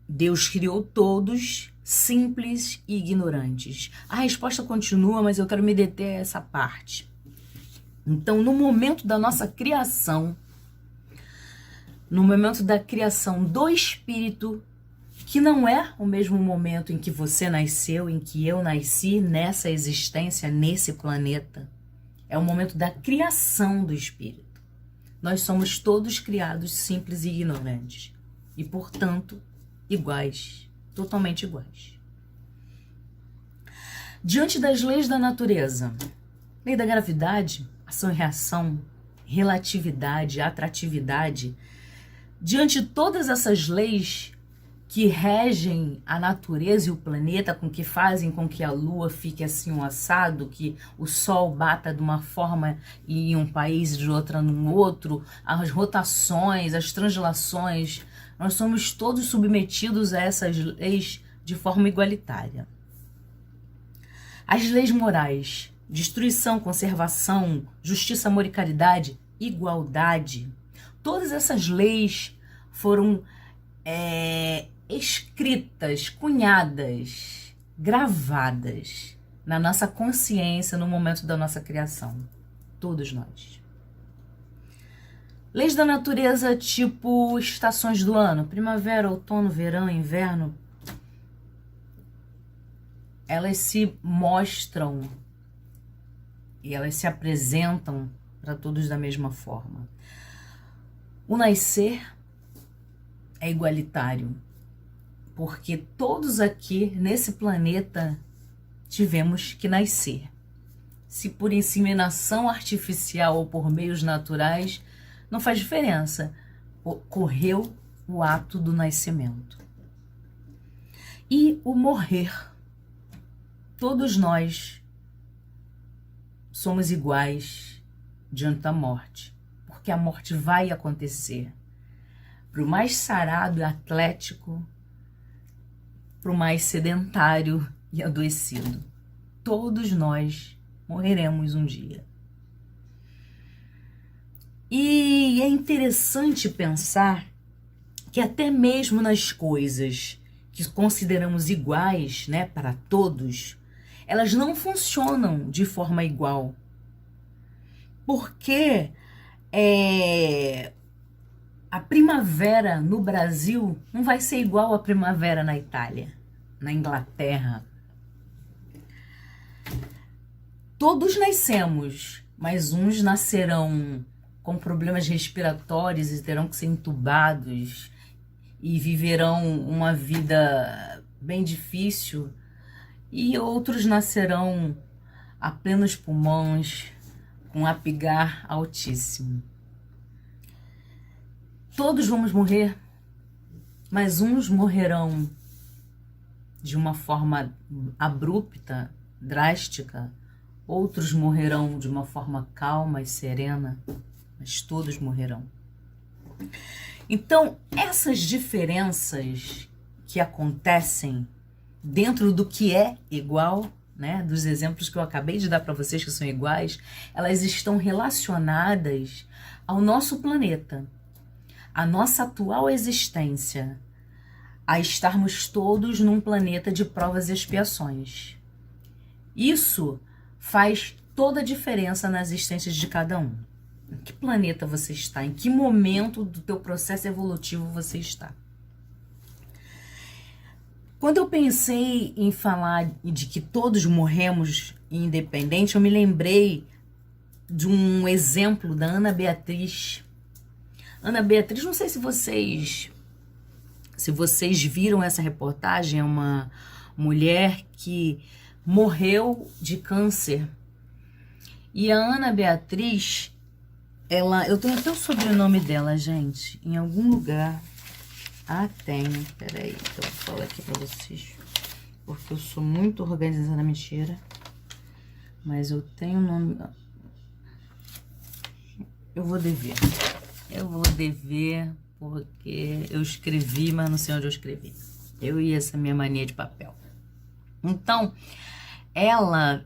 Deus criou todos simples e ignorantes. A resposta continua, mas eu quero me deter a essa parte. Então, no momento da nossa criação, no momento da criação do espírito, que não é o mesmo momento em que você nasceu, em que eu nasci nessa existência, nesse planeta, é o momento da criação do espírito. Nós somos todos criados simples e ignorantes e, portanto, iguais, totalmente iguais. Diante das leis da natureza, lei da gravidade, ação e reação, relatividade, atratividade, diante de todas essas leis que regem a natureza e o planeta, com que fazem com que a lua fique assim um assado, que o sol bata de uma forma em um país e de outra no outro, as rotações, as translações, nós somos todos submetidos a essas leis de forma igualitária. As leis morais, destruição, conservação, justiça, amor e caridade, igualdade, todas essas leis foram escritas, cunhadas, gravadas na nossa consciência no momento da nossa criação. Todos nós. Leis da natureza tipo estações do ano, primavera, outono, verão, inverno, elas se mostram e elas se apresentam para todos da mesma forma. O nascer é igualitário, porque todos aqui nesse planeta tivemos que nascer. Se por inseminação artificial ou por meios naturais, não faz diferença. Ocorreu o ato do nascimento. E o morrer. Todos nós somos iguais diante da morte, porque a morte vai acontecer. Para o mais sarado e atlético, para o mais sedentário e adoecido, todos nós morreremos um dia. E é interessante pensar que até mesmo nas coisas que consideramos iguais, né, para todos, elas não funcionam de forma igual. Porque a primavera no Brasil não vai ser igual à primavera na Itália, na Inglaterra. Todos nascemos, mas uns nascerão com problemas respiratórios e terão que ser entubados e viverão uma vida bem difícil, e outros nascerão a plenos pulmões, com apigar altíssimo. Todos vamos morrer, mas uns morrerão de uma forma abrupta, drástica, outros morrerão de uma forma calma e serena, mas todos morrerão. Então, essas diferenças que acontecem dentro do que é igual, né, dos exemplos que eu acabei de dar para vocês que são iguais, elas estão relacionadas ao nosso planeta, à nossa atual existência, a estarmos todos num planeta de provas e expiações. Isso faz toda a diferença na existência de cada um. Em que planeta você está? Em que momento do teu processo evolutivo você está? Quando eu pensei em falar de que todos morremos independente, eu me lembrei de um exemplo da Ana Beatriz. Ana Beatriz, não sei se vocês viram essa reportagem, é uma mulher que morreu de câncer. E a Ana Beatriz, eu tenho até o sobrenome dela, gente, em algum lugar. Tenho. Peraí, que eu vou falar aqui pra vocês, porque eu sou muito organizada, mentira. Mas eu tenho o nome. Eu vou dever porque eu escrevi, mas não sei onde eu escrevi. Eu e essa minha mania de papel. Então, ela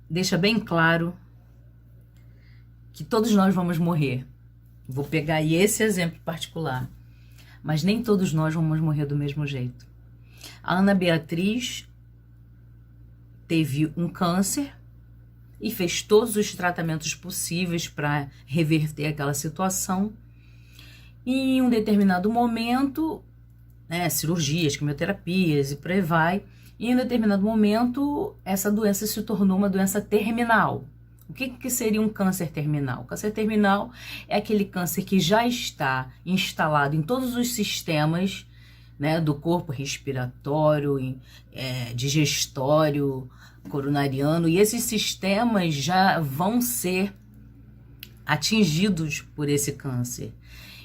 deixa bem claro que todos nós vamos morrer. Vou pegar aí esse exemplo particular. Mas nem todos nós vamos morrer do mesmo jeito. A Ana Beatriz teve um câncer e fez todos os tratamentos possíveis para reverter aquela situação. E em um determinado momento, cirurgias, quimioterapias e por aí vai, e em um determinado momento essa doença se tornou uma doença terminal. O que seria um câncer terminal? O câncer terminal é aquele câncer que já está instalado em todos os sistemas, né, do corpo respiratório, digestório, coronariano, e esses sistemas já vão ser atingidos por esse câncer.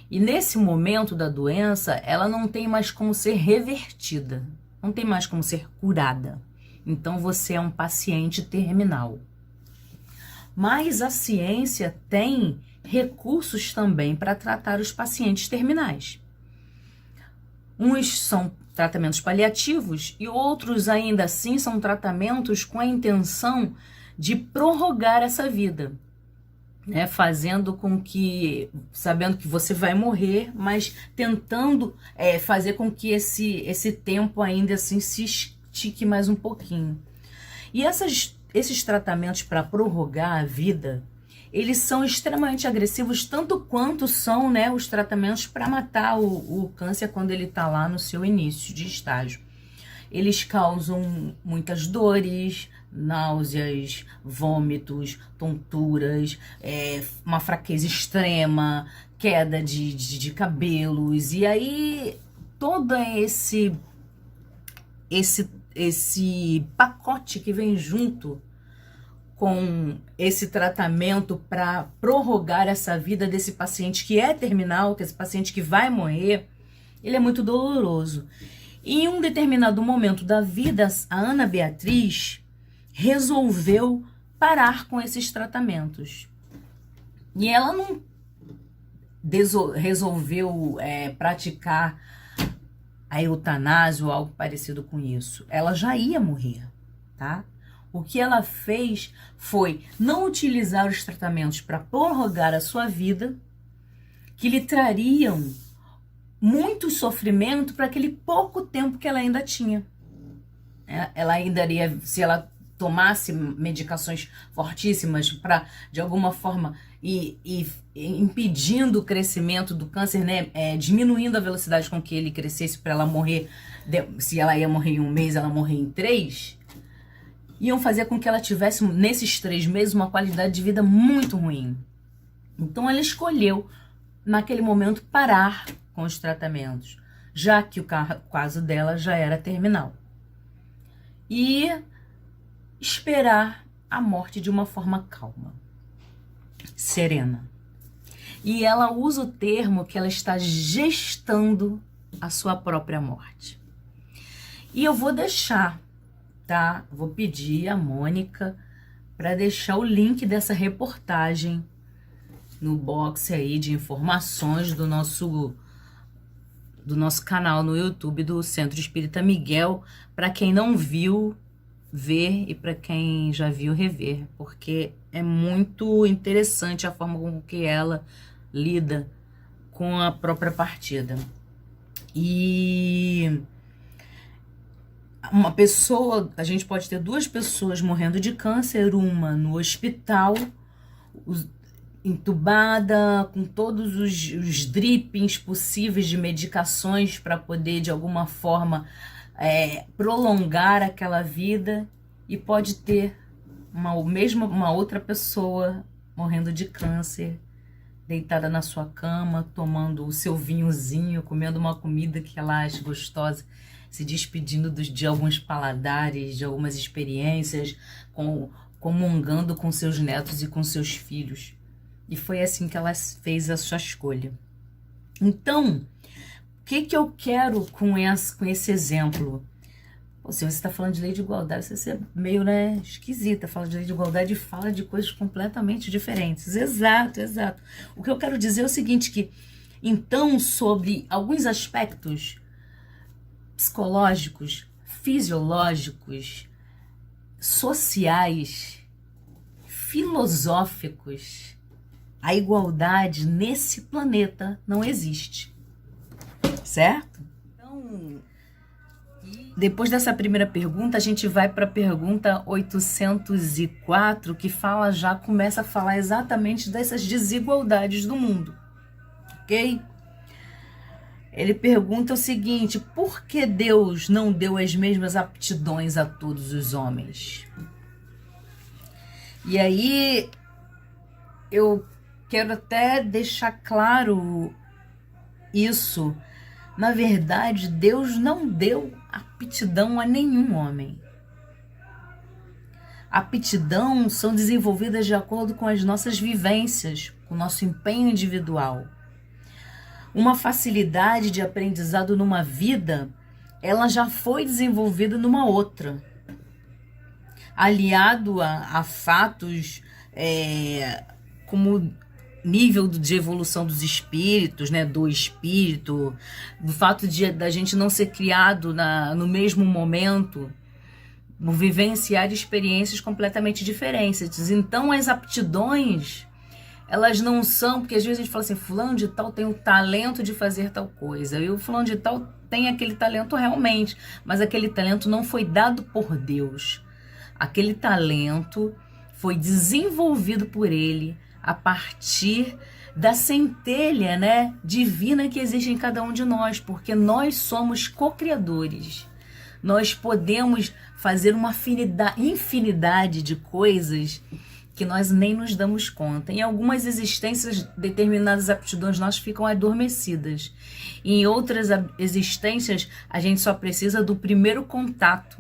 E nesse momento da doença, ela não tem mais como ser revertida, não tem mais como ser curada. Então você é um paciente terminal. Mas a ciência tem recursos também para tratar os pacientes terminais. Uns são tratamentos paliativos e outros ainda assim são tratamentos com a intenção de prorrogar essa vida, né? Fazendo com que, sabendo que você vai morrer, mas tentando fazer com que esse tempo ainda assim se estique mais um pouquinho. E esses tratamentos para prorrogar a vida, eles são extremamente agressivos, tanto quanto são, né, os tratamentos para matar o câncer quando ele está lá no seu início de estágio. Eles causam muitas dores, náuseas, vômitos, tonturas, uma fraqueza extrema, queda de cabelos, e aí todo esse pacote que vem junto com esse tratamento para prorrogar essa vida desse paciente que é terminal, que esse paciente que vai morrer, ele é muito doloroso. E em um determinado momento da vida, a Ana Beatriz resolveu parar com esses tratamentos. E ela não resolveu praticar a eutanásia ou algo parecido com isso. Ela já ia morrer, tá? O que ela fez foi não utilizar os tratamentos para prorrogar a sua vida, que lhe trariam muito sofrimento para aquele pouco tempo que ela ainda tinha. Ela ainda iria, se ela tomasse medicações fortíssimas para, de alguma forma, ir impedindo o crescimento do câncer, né? Diminuindo a velocidade com que ele crescesse para ela morrer, se ela ia morrer em 1 mês, ela morrer em 3, iam fazer com que ela tivesse, nesses 3 meses, uma qualidade de vida muito ruim. Então ela escolheu, naquele momento, parar com os tratamentos, já que o caso dela já era terminal. E esperar a morte de uma forma calma, serena. E ela usa o termo que ela está gestando a sua própria morte. E eu vou deixar, tá? Vou pedir a Mônica para deixar o link dessa reportagem no box aí de informações do nosso canal no YouTube do Centro Espírita Miguel, para quem não viu, ver, e para quem já viu, rever, porque é muito interessante a forma com que ela lida com a própria partida. E uma pessoa, a gente pode ter 2 pessoas morrendo de câncer, uma no hospital, entubada, com todos os drippings possíveis de medicações para poder, de alguma forma, prolongar aquela vida, e pode ter uma outra pessoa morrendo de câncer, deitada na sua cama, tomando o seu vinhozinho, comendo uma comida que ela acha gostosa, se despedindo de alguns paladares, de algumas experiências, comungando com seus netos e com seus filhos. E foi assim que ela fez a sua escolha. Então, o que eu quero com esse exemplo? Se você está falando de lei de igualdade, você é meio, né, esquisita. Fala de lei de igualdade e fala de coisas completamente diferentes. Exato, exato. O que eu quero dizer é o seguinte, que então, sobre alguns aspectos psicológicos, fisiológicos, sociais, filosóficos, a igualdade nesse planeta não existe, certo? Então, depois dessa primeira pergunta, a gente vai para a pergunta 804, que começa a falar exatamente dessas desigualdades do mundo, ok? Ele pergunta o seguinte: por que Deus não deu as mesmas aptidões a todos os homens? E aí, eu quero até deixar claro isso. Na verdade, Deus não deu aptidão a nenhum homem. Aptidão são desenvolvidas de acordo com as nossas vivências, com o nosso empenho individual. Uma facilidade de aprendizado numa vida, ela já foi desenvolvida numa outra. Aliado a fatos como nível de evolução dos espíritos, né, do espírito, do fato da gente não ser criado no mesmo momento, vivenciar experiências completamente diferentes. Então, as aptidões, elas não são, porque às vezes a gente fala assim, fulano de tal tem o talento de fazer tal coisa, e o fulano de tal tem aquele talento realmente, mas aquele talento não foi dado por Deus. Aquele talento foi desenvolvido por ele a partir da centelha, né, divina que existe em cada um de nós, porque nós somos co-criadores. Nós podemos fazer uma infinidade de coisas que nós nem nos damos conta. Em algumas existências, determinadas aptidões nossas ficam adormecidas. Em outras existências, a gente só precisa do primeiro contato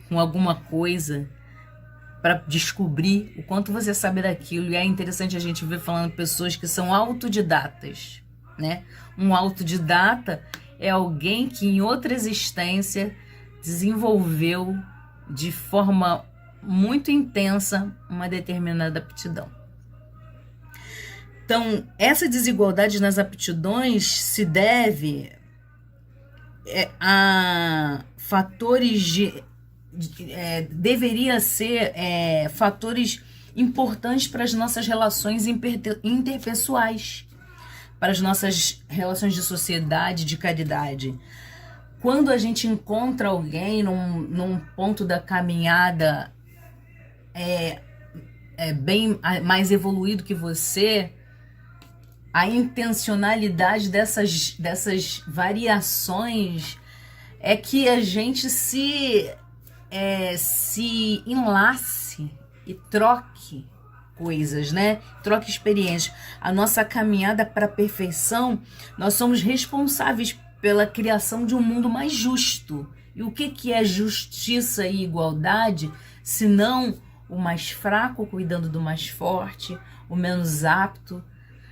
com alguma coisa para descobrir o quanto você sabe daquilo. E é interessante a gente ver falando pessoas que são autodidatas, né? Um autodidata é alguém que em outra existência desenvolveu de forma muito intensa uma determinada aptidão. Então, essa desigualdade nas aptidões se deve a fatores deveria ser fatores importantes para as nossas relações interpessoais, para as nossas relações de sociedade, de caridade. Quando a gente encontra alguém num ponto da caminhada bem mais evoluído que você, a intencionalidade dessas variações é que a gente se enlace e troque coisas, né? Troque experiências. A nossa caminhada para a perfeição, nós somos responsáveis pela criação de um mundo mais justo. E o que é justiça e igualdade, se não o mais fraco cuidando do mais forte, o menos apto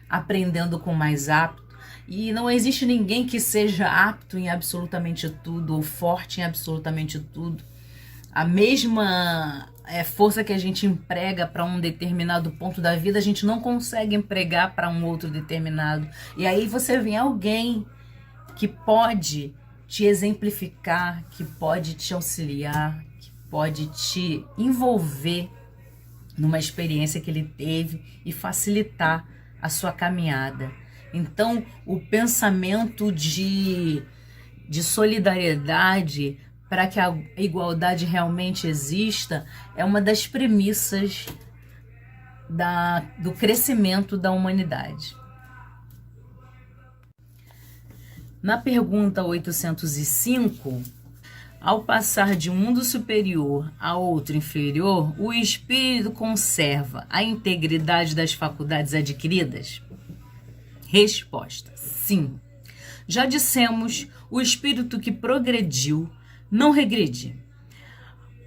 aprendendo com o mais apto? E não existe ninguém que seja apto em absolutamente tudo ou forte em absolutamente tudo. A mesma força que a gente emprega para um determinado ponto da vida, a gente não consegue empregar para um outro determinado. E aí você vem alguém que pode te exemplificar, que pode te auxiliar, que pode te envolver numa experiência que ele teve e facilitar a sua caminhada. Então, o pensamento de solidariedade para que a igualdade realmente exista é uma das premissas do crescimento da humanidade. Na pergunta 805, ao passar de um mundo superior a outro inferior, o espírito conserva a integridade das faculdades adquiridas? Resposta: sim. Já dissemos, o espírito que progrediu não regride.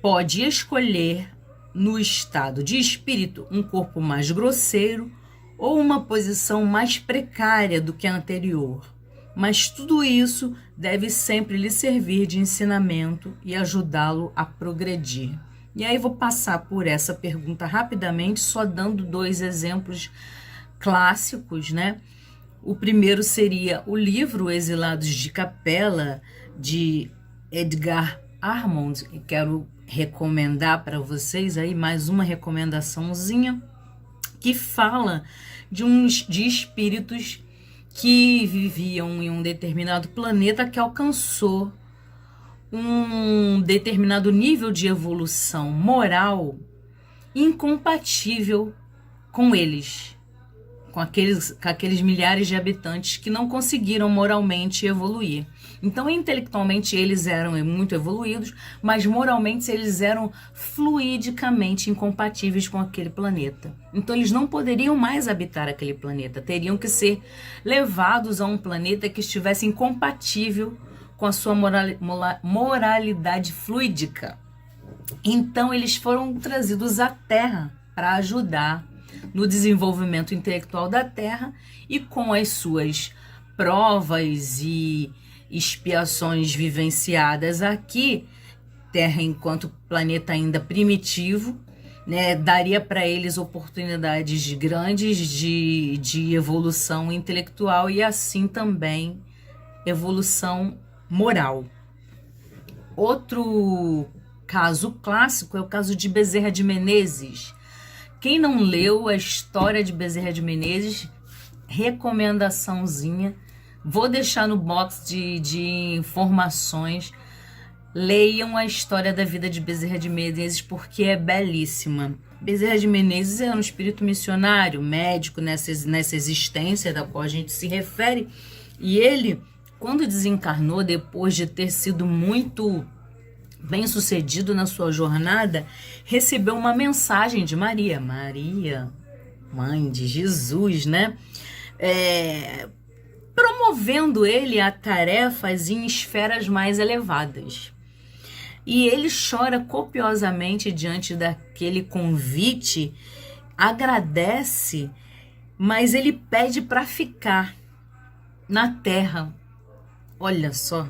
Pode escolher, no estado de espírito, um corpo mais grosseiro ou uma posição mais precária do que a anterior. Mas tudo isso deve sempre lhe servir de ensinamento e ajudá-lo a progredir. E aí vou passar por essa pergunta rapidamente, só dando 2 exemplos clássicos, né? O primeiro seria o livro Exilados de Capela, de Edgar Armond. E quero recomendar para vocês aí mais uma recomendaçãozinha, que fala de espíritos que viviam em um determinado planeta que alcançou um determinado nível de evolução moral incompatível com eles, com aqueles milhares de habitantes que não conseguiram moralmente evoluir. Então, intelectualmente eles eram muito evoluídos, mas moralmente eles eram fluidicamente incompatíveis com aquele planeta. Então, eles não poderiam mais habitar aquele planeta, teriam que ser levados a um planeta que estivesse incompatível com a sua moralidade fluídica. Então, eles foram trazidos à Terra para ajudar no desenvolvimento intelectual da Terra, e com as suas provas e expiações vivenciadas aqui, Terra enquanto planeta ainda primitivo, né, daria para eles oportunidades grandes de evolução intelectual e assim também evolução moral. Outro caso clássico é o caso de Bezerra de Menezes. Quem não leu a história de Bezerra de Menezes, recomendaçãozinha, vou deixar no box de informações. Leiam a história da vida de Bezerra de Menezes, porque é belíssima. Bezerra de Menezes é um espírito missionário, médico nessa existência da qual a gente se refere. E ele, quando desencarnou, depois de ter sido muito bem-sucedido na sua jornada, recebeu uma mensagem de Maria, mãe de Jesus, né? Promovendo ele a tarefas em esferas mais elevadas. E ele chora copiosamente diante daquele convite, agradece, mas ele pede para ficar na Terra. Olha só.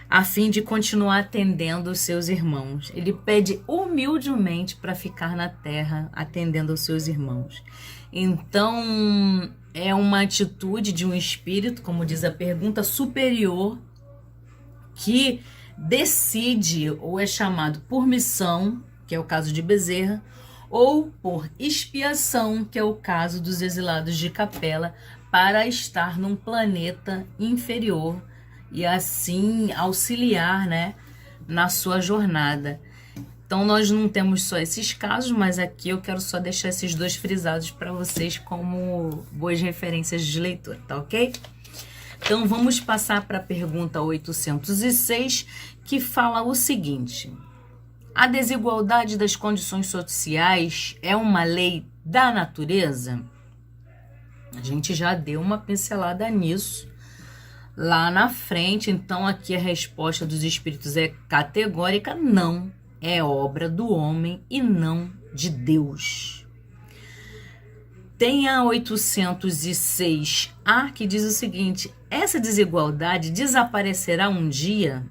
a fim de continuar atendendo os seus irmãos. Ele pede humildemente para ficar na terra atendendo aos seus irmãos. Então, é uma atitude de um espírito, como diz a pergunta, superior, que decide ou é chamado por missão, que é o caso de Bezerra, ou por expiação, que é o caso dos exilados de Capela, para estar num planeta inferior e assim auxiliar, né, na sua jornada. Então nós não temos só esses casos, mas aqui eu quero só deixar esses dois frisados para vocês como boas referências de leitura, tá ok? Então vamos passar para a pergunta 806, que fala o seguinte: a desigualdade das condições sociais é uma lei da natureza? A gente já deu uma pincelada nisso lá na frente, então aqui a resposta dos espíritos é categórica: não, é obra do homem e não de Deus. Tem a 806A, que diz o seguinte: essa desigualdade desaparecerá um dia?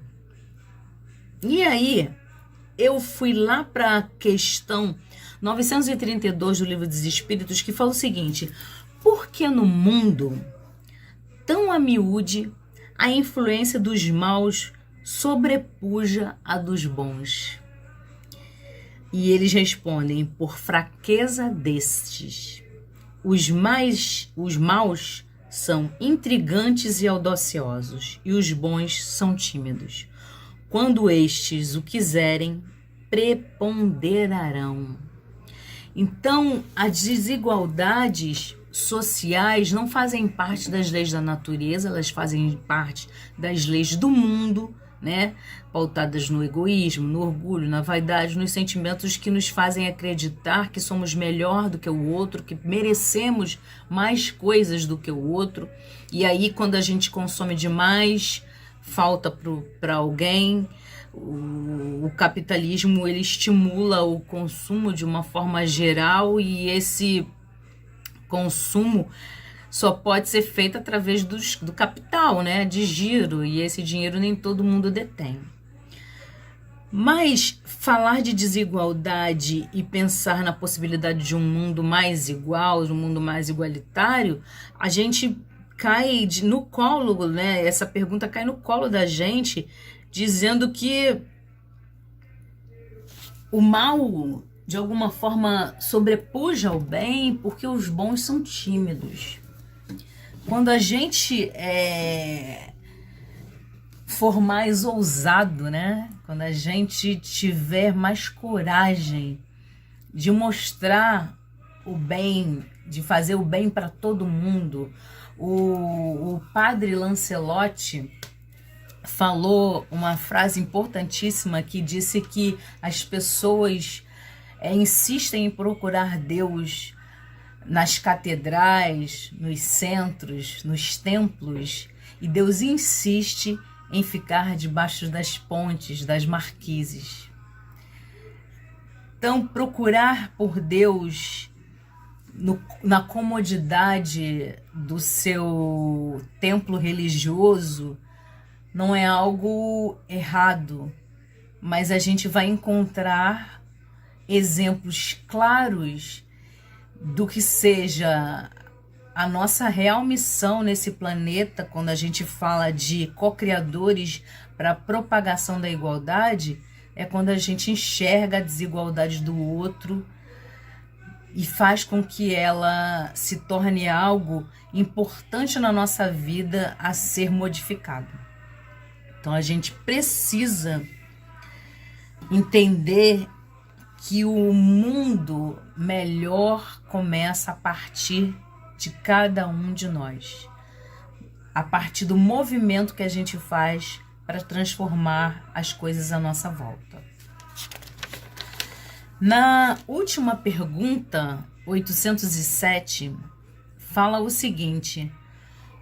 E aí, eu fui lá para a questão 932 do Livro dos Espíritos, que fala o seguinte: por que no mundo, tão a miúde, a influência dos maus sobrepuja a dos bons? E eles respondem: por fraqueza destes. Os maus são intrigantes e audaciosos, e os bons são tímidos. Quando estes o quiserem, preponderarão. Então, as desigualdades sociais não fazem parte das leis da natureza, elas fazem parte das leis do mundo, né? Pautadas no egoísmo, no orgulho, na vaidade, nos sentimentos que nos fazem acreditar que somos melhor do que o outro, que merecemos mais coisas do que o outro. E aí, quando a gente consome demais, falta para alguém. O capitalismo, ele estimula o consumo de uma forma geral, e esse consumo só pode ser feito através do capital, né, de giro, e esse dinheiro nem todo mundo detém. Mas falar de desigualdade e pensar na possibilidade de um mundo mais igual, de um mundo mais igualitário, a gente cai no colo, né? Essa pergunta cai no colo da gente, dizendo que o mal, de alguma forma, sobrepuja ao bem porque os bons são tímidos. Quando a gente for mais ousado, né? Quando a gente tiver mais coragem de mostrar o bem, de fazer o bem para todo mundo. O padre Lancelotti falou uma frase importantíssima, que disse que as pessoas insistem em procurar Deus nas catedrais, nos centros, nos templos, e Deus insiste em ficar debaixo das pontes, das marquises. Então, procurar por Deus na comodidade do seu templo religioso não é algo errado, mas a gente vai encontrar exemplos claros do que seja a nossa real missão nesse planeta, quando a gente fala de co-criadores para a propagação da igualdade, é quando a gente enxerga a desigualdade do outro e faz com que ela se torne algo importante na nossa vida a ser modificado. Então a gente precisa entender que o mundo melhor começa a partir de cada um de nós, a partir do movimento que a gente faz para transformar as coisas à nossa volta. Na última pergunta, 807, fala o seguinte: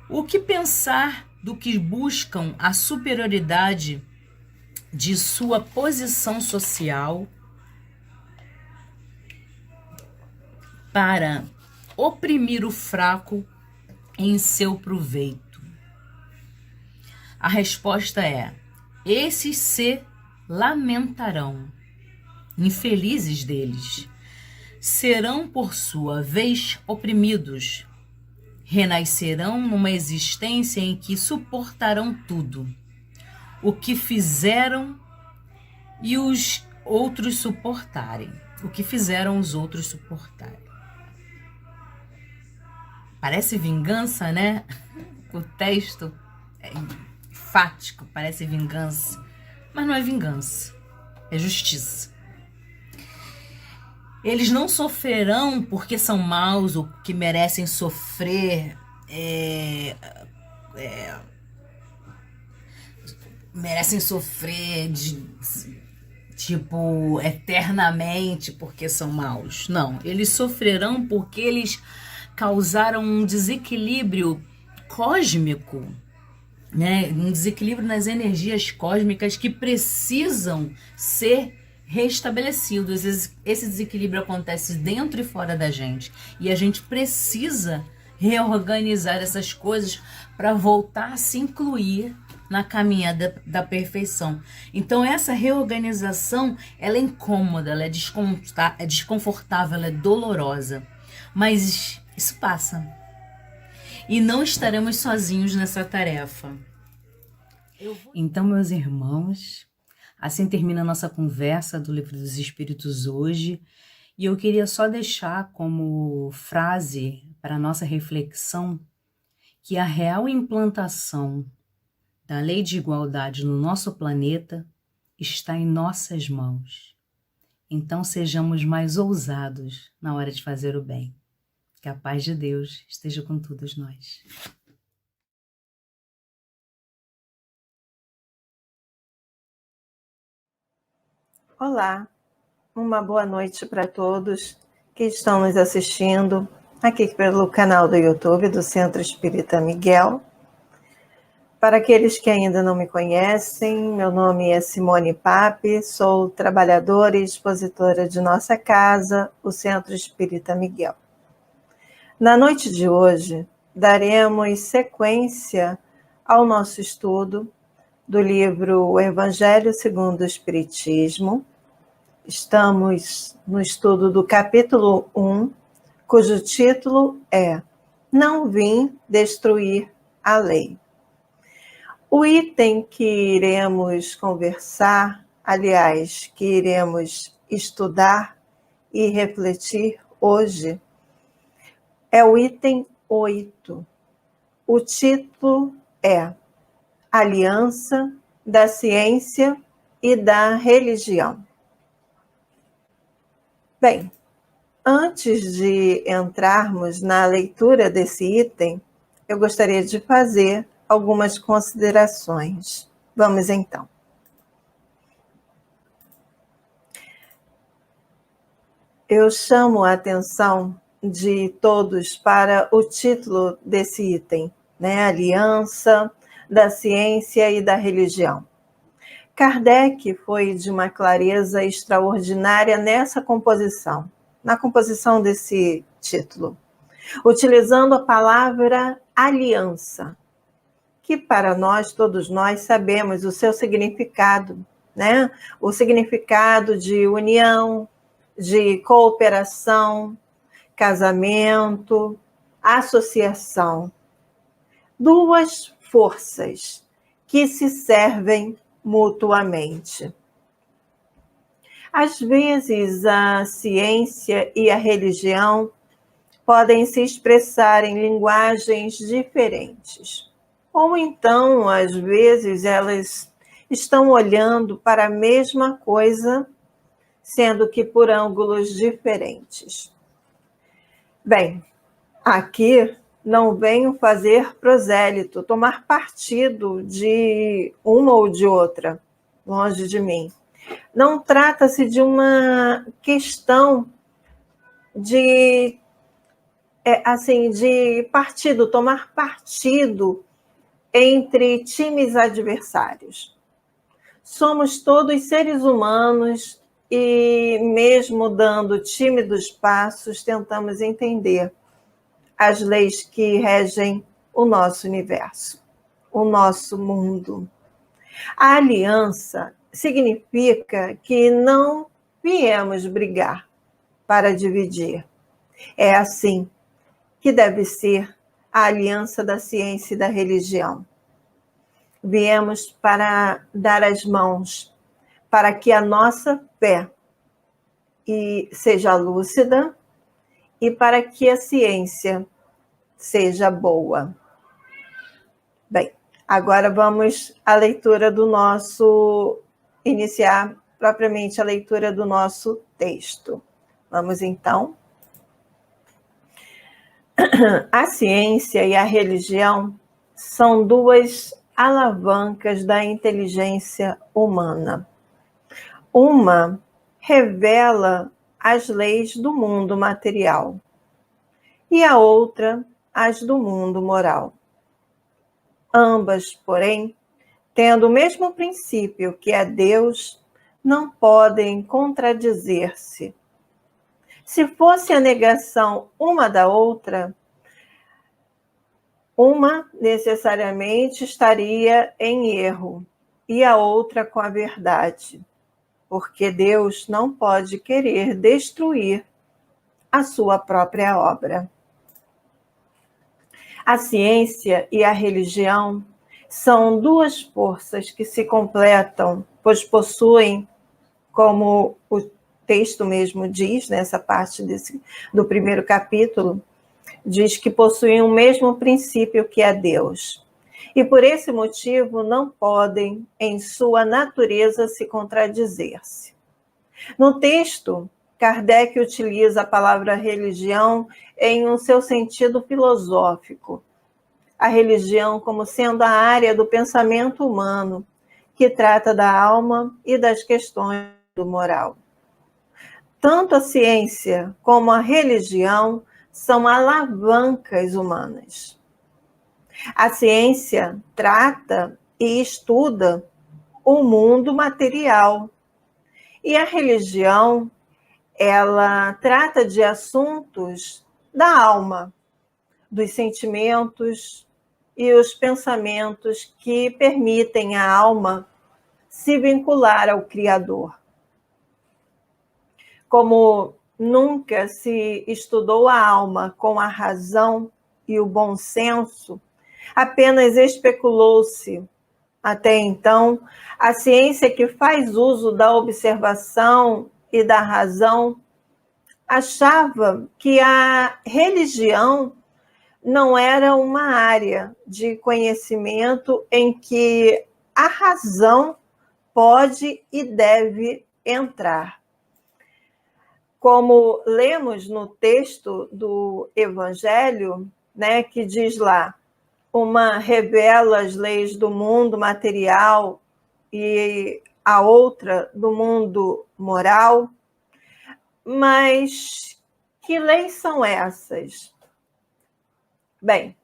o que pensar do que buscam a superioridade de sua posição social para oprimir o fraco em seu proveito? A resposta é: esses se lamentarão. Infelizes deles, serão por sua vez oprimidos. Renascerão numa existência em que suportarão tudo o que fizeram e os outros suportarem. O que fizeram os outros suportarem. Parece vingança, né? O texto é enfático, parece vingança. Mas não é vingança, é justiça. Eles não sofrerão porque são maus ou que merecem sofrer merecem sofrer tipo eternamente porque são maus. Não, eles sofrerão porque eles causaram um desequilíbrio cósmico, né? Um desequilíbrio nas energias cósmicas que precisam ser restabelecidos. Esse desequilíbrio acontece dentro e fora da gente e a gente precisa reorganizar essas coisas para voltar a se incluir na caminhada da perfeição. Então essa reorganização, ela é incômoda, ela é desconfortável, ela é dolorosa, mas isso passa e não estaremos sozinhos nessa tarefa. Então, meus irmãos, assim termina a nossa conversa do Livro dos Espíritos hoje, e eu queria só deixar como frase para a nossa reflexão que a real implantação da lei de igualdade no nosso planeta está em nossas mãos. Então sejamos mais ousados na hora de fazer o bem. Que a paz de Deus esteja com todos nós. Olá, uma boa noite para todos que estão nos assistindo aqui pelo canal do YouTube do Centro Espírita Miguel. Para aqueles que ainda não me conhecem, meu nome é Simone Pape, sou trabalhadora e expositora de nossa casa, o Centro Espírita Miguel. Na noite de hoje, daremos sequência ao nosso estudo do livro O Evangelho segundo o Espiritismo. Estamos no estudo do capítulo 1, cujo título é Não Vim Destruir a Lei. O item que iremos conversar, aliás, que iremos estudar e refletir hoje, é o item 8. O título é Aliança da Ciência e da Religião. Bem, antes de entrarmos na leitura desse item, eu gostaria de fazer algumas considerações. Vamos então. Eu chamo a atenção de todos para o título desse item, né? Aliança da Ciência e da Religião. Kardec foi de uma clareza extraordinária nessa composição, na composição desse título, utilizando a palavra aliança, que para nós, todos nós, sabemos o seu significado, né? O significado de união, de cooperação, casamento, associação. Duas forças que se servem mutuamente. Às vezes, a ciência e a religião podem se expressar em linguagens diferentes. Ou então, às vezes, elas estão olhando para a mesma coisa, sendo que por ângulos diferentes. Bem, aqui não venho fazer prosélito, tomar partido de uma ou de outra, longe de mim. Não trata-se de uma questão de partido, tomar partido entre times adversários. Somos todos seres humanos e, mesmo dando tímidos passos, tentamos entender as leis que regem o nosso universo, o nosso mundo. A aliança significa que não viemos brigar para dividir. É assim que deve ser a aliança da ciência e da religião. Viemos para dar as mãos, para que a nossa fé seja lúcida e para que a ciência seja boa. Bem, agora vamos à leitura do nosso, iniciar propriamente a leitura do nosso texto. Vamos então. A ciência e a religião são duas alavancas da inteligência humana. Uma revela as leis do mundo material e a outra as do mundo moral. Ambas, porém, tendo o mesmo princípio que é Deus, não podem contradizer-se. Se fosse a negação uma da outra, uma necessariamente estaria em erro e a outra com a verdade, porque Deus não pode querer destruir a sua própria obra. A ciência e a religião são duas forças que se completam, pois possuem, como o texto mesmo diz, nessa parte do primeiro capítulo, diz que possuem o mesmo princípio que é Deus. E por esse motivo não podem, em sua natureza, se contradizer-se. No texto, Kardec utiliza a palavra religião em um seu sentido filosófico. A religião como sendo a área do pensamento humano, que trata da alma e das questões do moral. Tanto a ciência como a religião são alavancas humanas. A ciência trata e estuda o mundo material. E a religião, ela trata de assuntos da alma, dos sentimentos e os pensamentos que permitem à alma se vincular ao Criador. Como nunca se estudou a alma com a razão e o bom senso, apenas especulou-se. Até então, a ciência que faz uso da observação e da razão achava que a religião não era uma área de conhecimento em que a razão pode e deve entrar. Como lemos no texto do Evangelho, né, que diz lá, uma revela as leis do mundo material e a outra do mundo moral. Mas que leis são essas? Bem,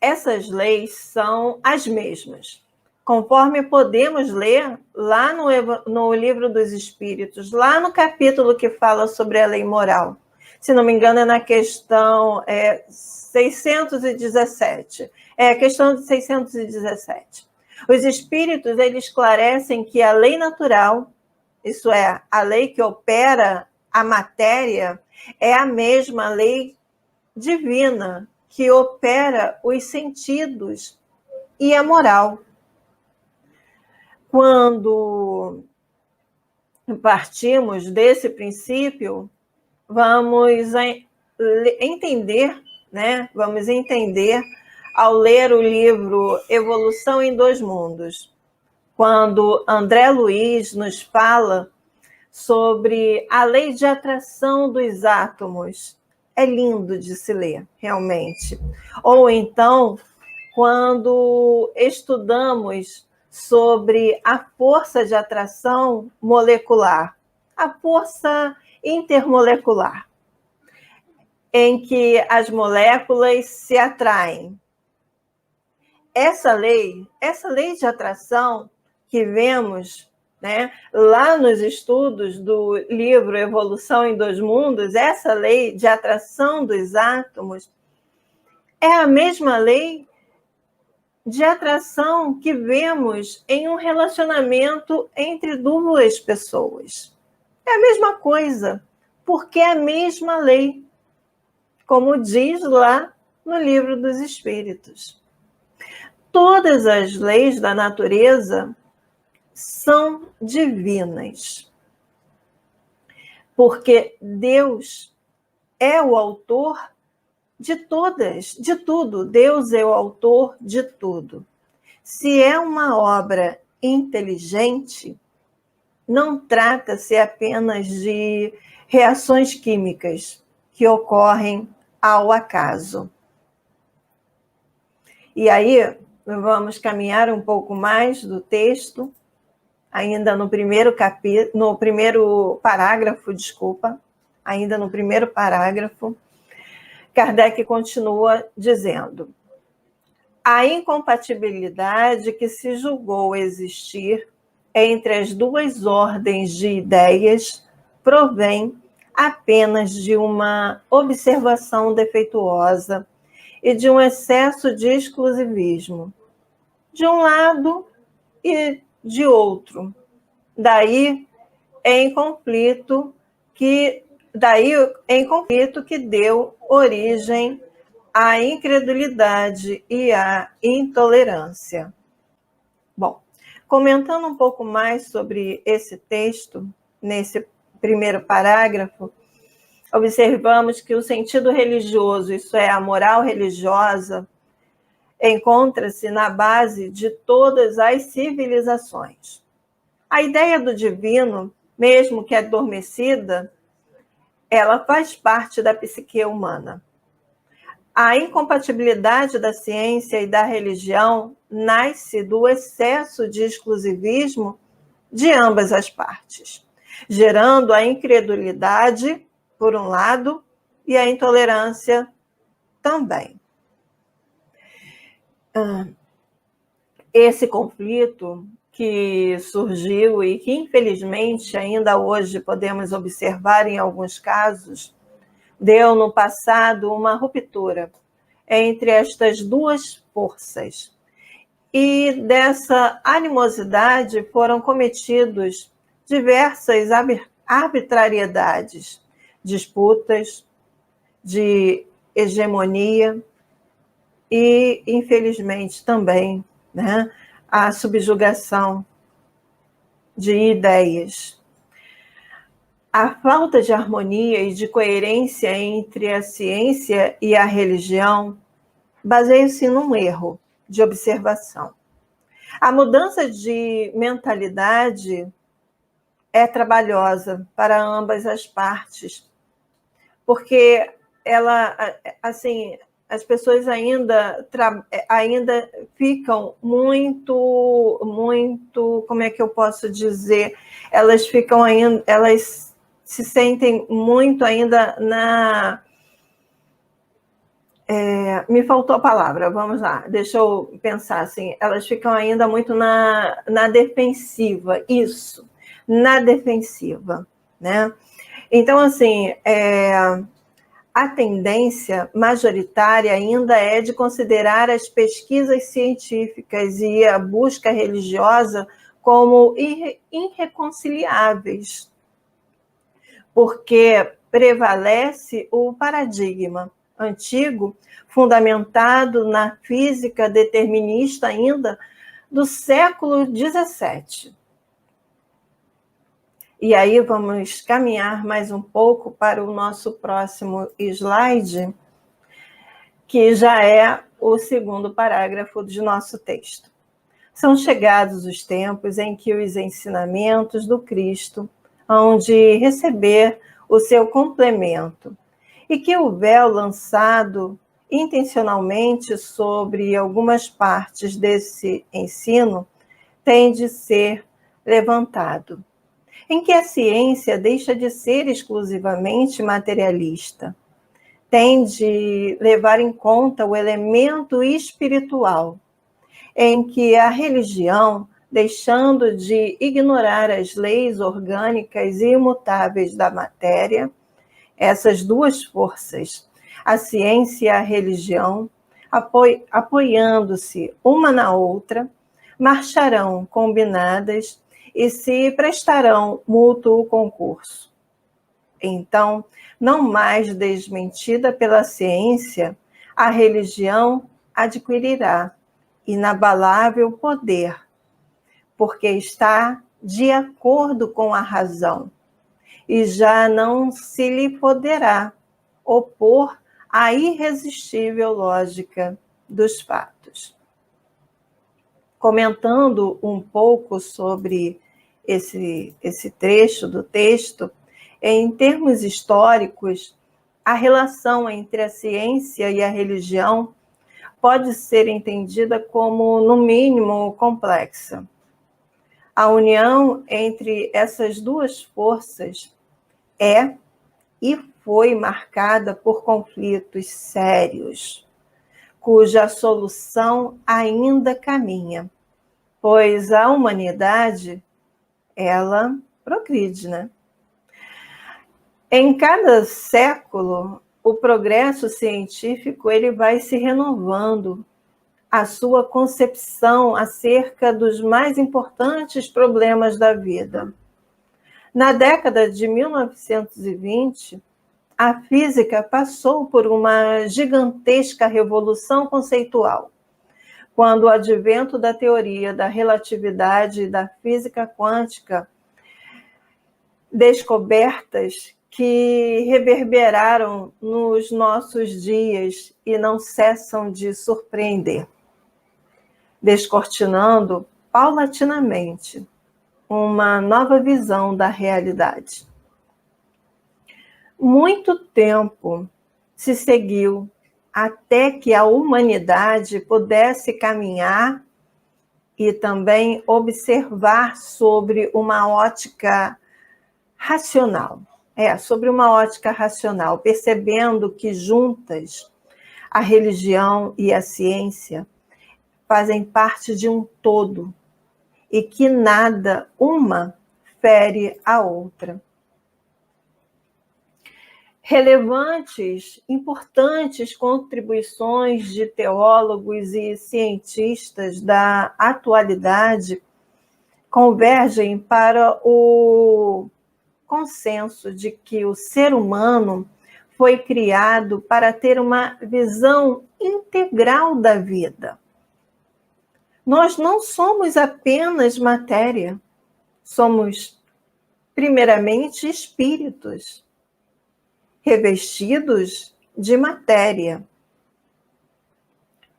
essas leis são as mesmas. Conforme podemos ler lá no Livro dos Espíritos, lá no capítulo que fala sobre a lei moral. Se não me engano, é na questão 617. É a questão de 617. Os Espíritos, eles esclarecem que a lei natural, isso é, a lei que opera a matéria, é a mesma lei divina que opera os sentidos e a moral. Quando partimos desse princípio, vamos entender, né? Vamos entender ao ler o livro Evolução em Dois Mundos, quando André Luiz nos fala sobre a lei de atração dos átomos. É lindo de se ler, realmente. Ou então, quando estudamos sobre a força de atração molecular, a força intermolecular, em que as moléculas se atraem. Essa lei de atração que vemos, né, lá nos estudos do livro Evolução em Dois Mundos, essa lei de atração dos átomos é a mesma lei de atração que vemos em um relacionamento entre duas pessoas. É a mesma coisa, porque é a mesma lei, como diz lá no Livro dos Espíritos. Todas as leis da natureza são divinas, porque Deus é o autor de todas, de tudo. Deus é o autor de tudo. Se é uma obra inteligente, não trata-se apenas de reações químicas que ocorrem ao acaso. E aí, vamos caminhar um pouco mais do texto, ainda no primeiro parágrafo, ainda no primeiro parágrafo, Kardec continua dizendo: a incompatibilidade que se julgou existir entre as duas ordens de ideias provém apenas de uma observação defeituosa e de um excesso de exclusivismo, de um lado e de outro. Daí em conflito que deu origem à incredulidade e à intolerância. Bom, comentando um pouco mais sobre esse texto, nesse primeiro parágrafo, observamos que o sentido religioso, isso é, a moral religiosa, encontra-se na base de todas as civilizações. A ideia do divino, mesmo que adormecida, ela faz parte da psique humana. A incompatibilidade da ciência e da religião nasce do excesso de exclusivismo de ambas as partes, gerando a incredulidade, por um lado, e a intolerância também. Esse conflito que surgiu e que, infelizmente, ainda hoje podemos observar em alguns casos, deu no passado uma ruptura entre estas duas forças. E dessa animosidade foram cometidos diversas arbitrariedades, disputas de hegemonia e, infelizmente, também, né, a subjugação de ideias. A falta de harmonia e de coerência entre a ciência e a religião baseia-se num erro de observação. A mudança de mentalidade é trabalhosa para ambas as partes, porque as pessoas ainda ficam muito, como é que eu posso dizer? Elas se sentem muito ainda me faltou a palavra, vamos lá, deixa eu pensar assim, elas ficam ainda muito na defensiva, isso, na defensiva, né? Então, assim, a tendência majoritária ainda é de considerar as pesquisas científicas e a busca religiosa como irreconciliáveis, porque prevalece o paradigma antigo, fundamentado na física determinista ainda do século XVII. E aí vamos caminhar mais um pouco para o nosso próximo slide, que já é o segundo parágrafo de nosso texto. São chegados os tempos em que os ensinamentos do Cristo hão de receber o seu complemento, e que o véu lançado intencionalmente sobre algumas partes desse ensino tem de ser levantado, em que a ciência deixa de ser exclusivamente materialista, tem de levar em conta o elemento espiritual, em que a religião, deixando de ignorar as leis orgânicas e imutáveis da matéria, essas duas forças, a ciência e a religião, apoiando-se uma na outra, marcharão combinadas e se prestarão mútuo concurso. Então, não mais desmentida pela ciência, a religião adquirirá inabalável poder, porque está de acordo com a razão, e já não se lhe poderá opor à irresistível lógica dos fatos. Comentando um pouco sobre esse trecho do texto, em termos históricos, a relação entre a ciência e a religião pode ser entendida como, no mínimo, complexa. A união entre essas duas forças é e foi marcada por conflitos sérios, cuja solução ainda caminha, pois a humanidade, ela progride, né? Em cada século, o progresso científico ele vai se renovando a sua concepção acerca dos mais importantes problemas da vida. Na década de 1920, a física passou por uma gigantesca revolução conceitual, quando o advento da teoria da relatividade e da física quântica, descobertas que reverberaram nos nossos dias e não cessam de surpreender, descortinando paulatinamente uma nova visão da realidade. Muito tempo se seguiu até que a humanidade pudesse caminhar e também observar sobre uma ótica racional. Sobre uma ótica racional, percebendo que juntas a religião e a ciência fazem parte de um todo e que nada uma fere a outra. Relevantes, importantes contribuições de teólogos e cientistas da atualidade convergem para o consenso de que o ser humano foi criado para ter uma visão integral da vida. Nós não somos apenas matéria, somos primeiramente espíritos, revestidos de matéria.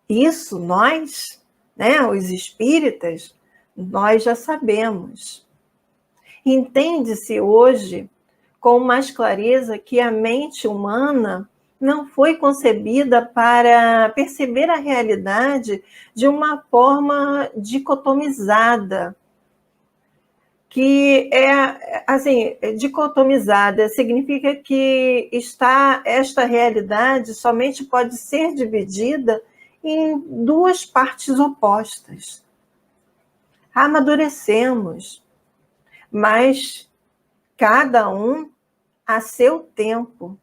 Isso nós, os espíritas, nós já sabemos. Entende-se hoje com mais clareza que a mente humana não foi concebida para perceber a realidade de uma forma dicotomizada, que dicotomizada significa que esta realidade somente pode ser dividida em duas partes opostas. Amadurecemos, mas cada um a seu tempo.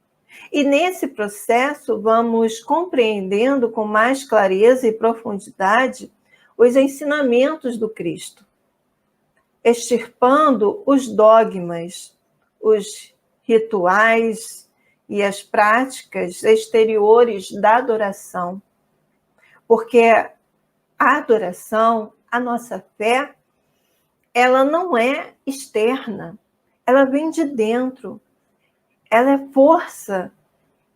E nesse processo vamos compreendendo com mais clareza e profundidade os ensinamentos do Cristo, extirpando os dogmas, os rituais e as práticas exteriores da adoração. Porque a adoração, a nossa fé, ela não é externa, ela vem de dentro. Ela é força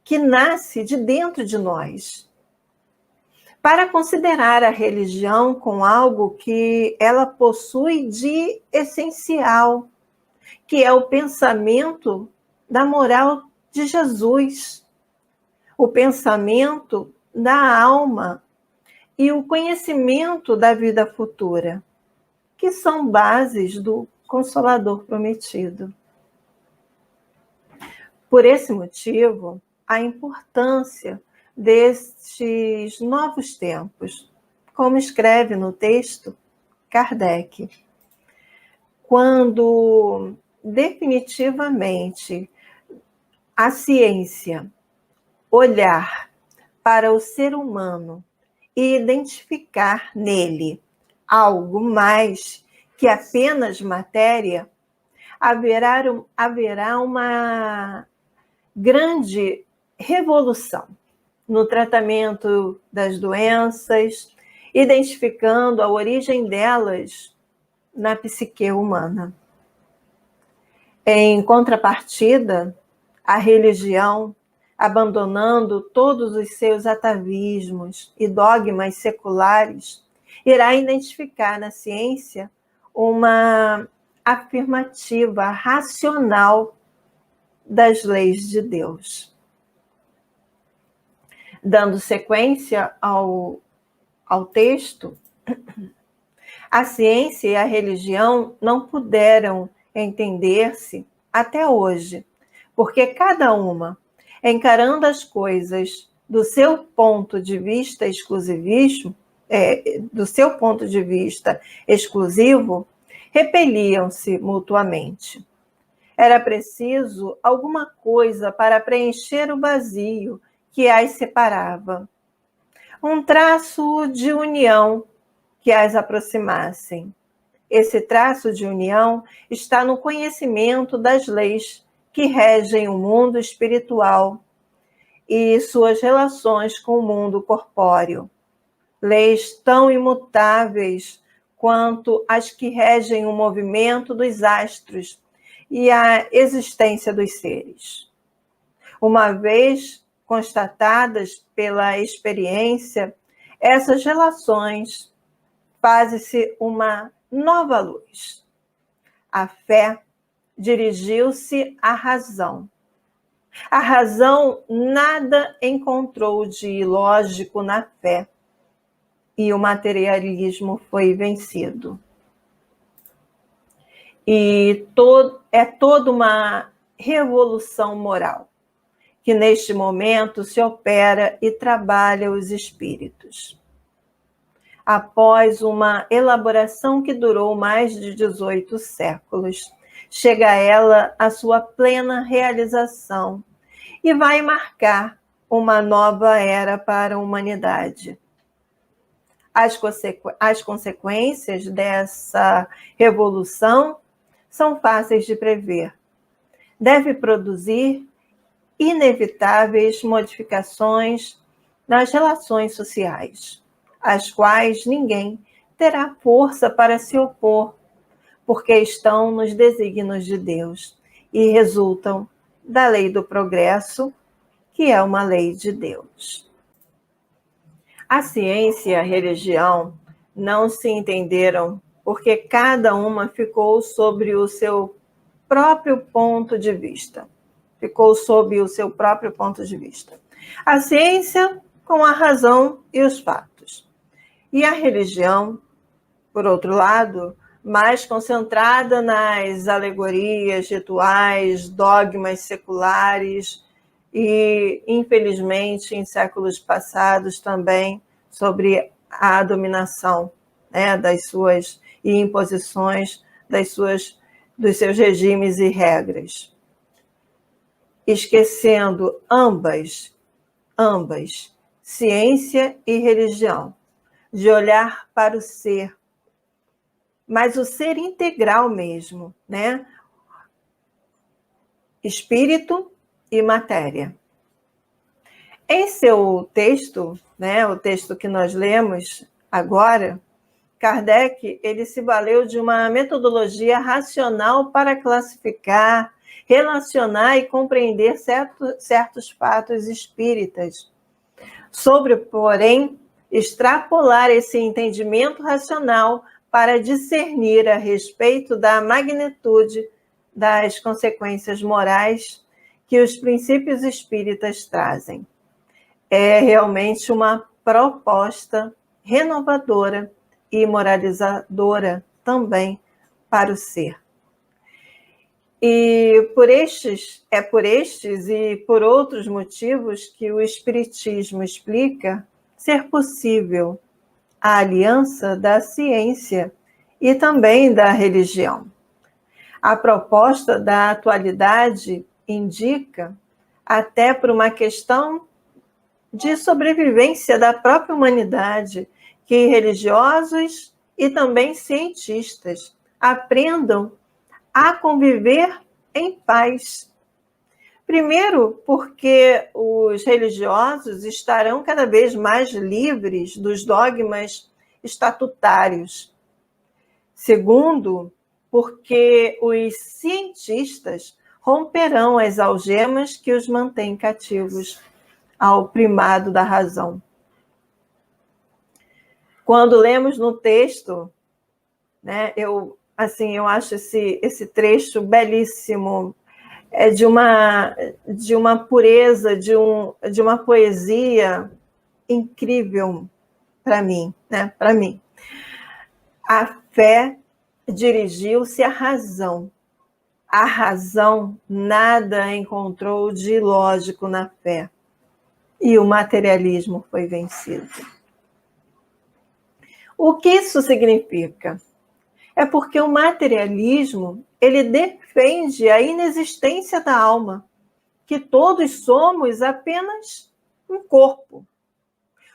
que nasce de dentro de nós. Para considerar a religião com algo que ela possui de essencial, que é o pensamento da moral de Jesus, o pensamento da alma e o conhecimento da vida futura, que são bases do Consolador prometido. Por esse motivo, a importância destes novos tempos, como escreve no texto Kardec, quando definitivamente a ciência olhar para o ser humano e identificar nele algo mais que apenas matéria, haverá uma grande revolução no tratamento das doenças, identificando a origem delas na psique humana. Em contrapartida, a religião, abandonando todos os seus atavismos e dogmas seculares, irá identificar na ciência uma afirmativa racional das leis de Deus. Dando sequência ao texto, a ciência e a religião não puderam entender-se até hoje, porque cada uma, encarando as coisas do seu ponto de vista exclusivo, repeliam-se mutuamente. Era preciso alguma coisa para preencher o vazio que as separava. Um traço de união que as aproximassem. Esse traço de união está no conhecimento das leis que regem o mundo espiritual e suas relações com o mundo corpóreo. Leis tão imutáveis quanto as que regem o movimento dos astros e a existência dos seres. Uma vez constatadas pela experiência, essas relações fazem-se uma nova luz. A fé dirigiu-se à razão. A razão nada encontrou de ilógico na fé e o materialismo foi vencido. E é toda uma revolução moral que neste momento se opera e trabalha os espíritos. Após uma elaboração que durou mais de 18 séculos, chega ela à sua plena realização e vai marcar uma nova era para a humanidade. As consequências dessa revolução são fáceis de prever. Deve produzir inevitáveis modificações nas relações sociais, às quais ninguém terá força para se opor, porque estão nos desígnios de Deus e resultam da lei do progresso, que é uma lei de Deus. A ciência e a religião não se entenderam porque cada uma ficou sobre o seu próprio ponto de vista. A ciência com a razão e os fatos. E a religião, por outro lado, mais concentrada nas alegorias, rituais, dogmas seculares e, infelizmente, em séculos passados também, sobre a dominação, né, das suas e imposições dos seus regimes e regras. Esquecendo ambas, ciência e religião, de olhar para o ser, mas o ser integral mesmo, né? Espírito e matéria. Em seu texto, né, o texto que nós lemos agora, Kardec ele se valeu de uma metodologia racional para classificar, relacionar e compreender certos fatos espíritas, sobre, porém, extrapolar esse entendimento racional para discernir a respeito da magnitude das consequências morais que os princípios espíritas trazem. É realmente uma proposta renovadora e moralizadora também para o ser. E por estes e por outros motivos que o Espiritismo explica ser possível a aliança da ciência e também da religião. A proposta da atualidade indica, até por uma questão de sobrevivência da própria humanidade, que religiosos e também cientistas aprendam a conviver em paz. Primeiro, porque os religiosos estarão cada vez mais livres dos dogmas estatutários. Segundo, porque os cientistas romperão as algemas que os mantêm cativos ao primado da razão. Quando lemos no texto, né, eu acho esse trecho belíssimo, de uma pureza, de uma poesia incrível para mim, né? Para mim. A fé dirigiu-se à razão. A razão nada encontrou de lógico na fé. E o materialismo foi vencido. O que isso significa? É porque o materialismo, ele defende a inexistência da alma, que todos somos apenas um corpo.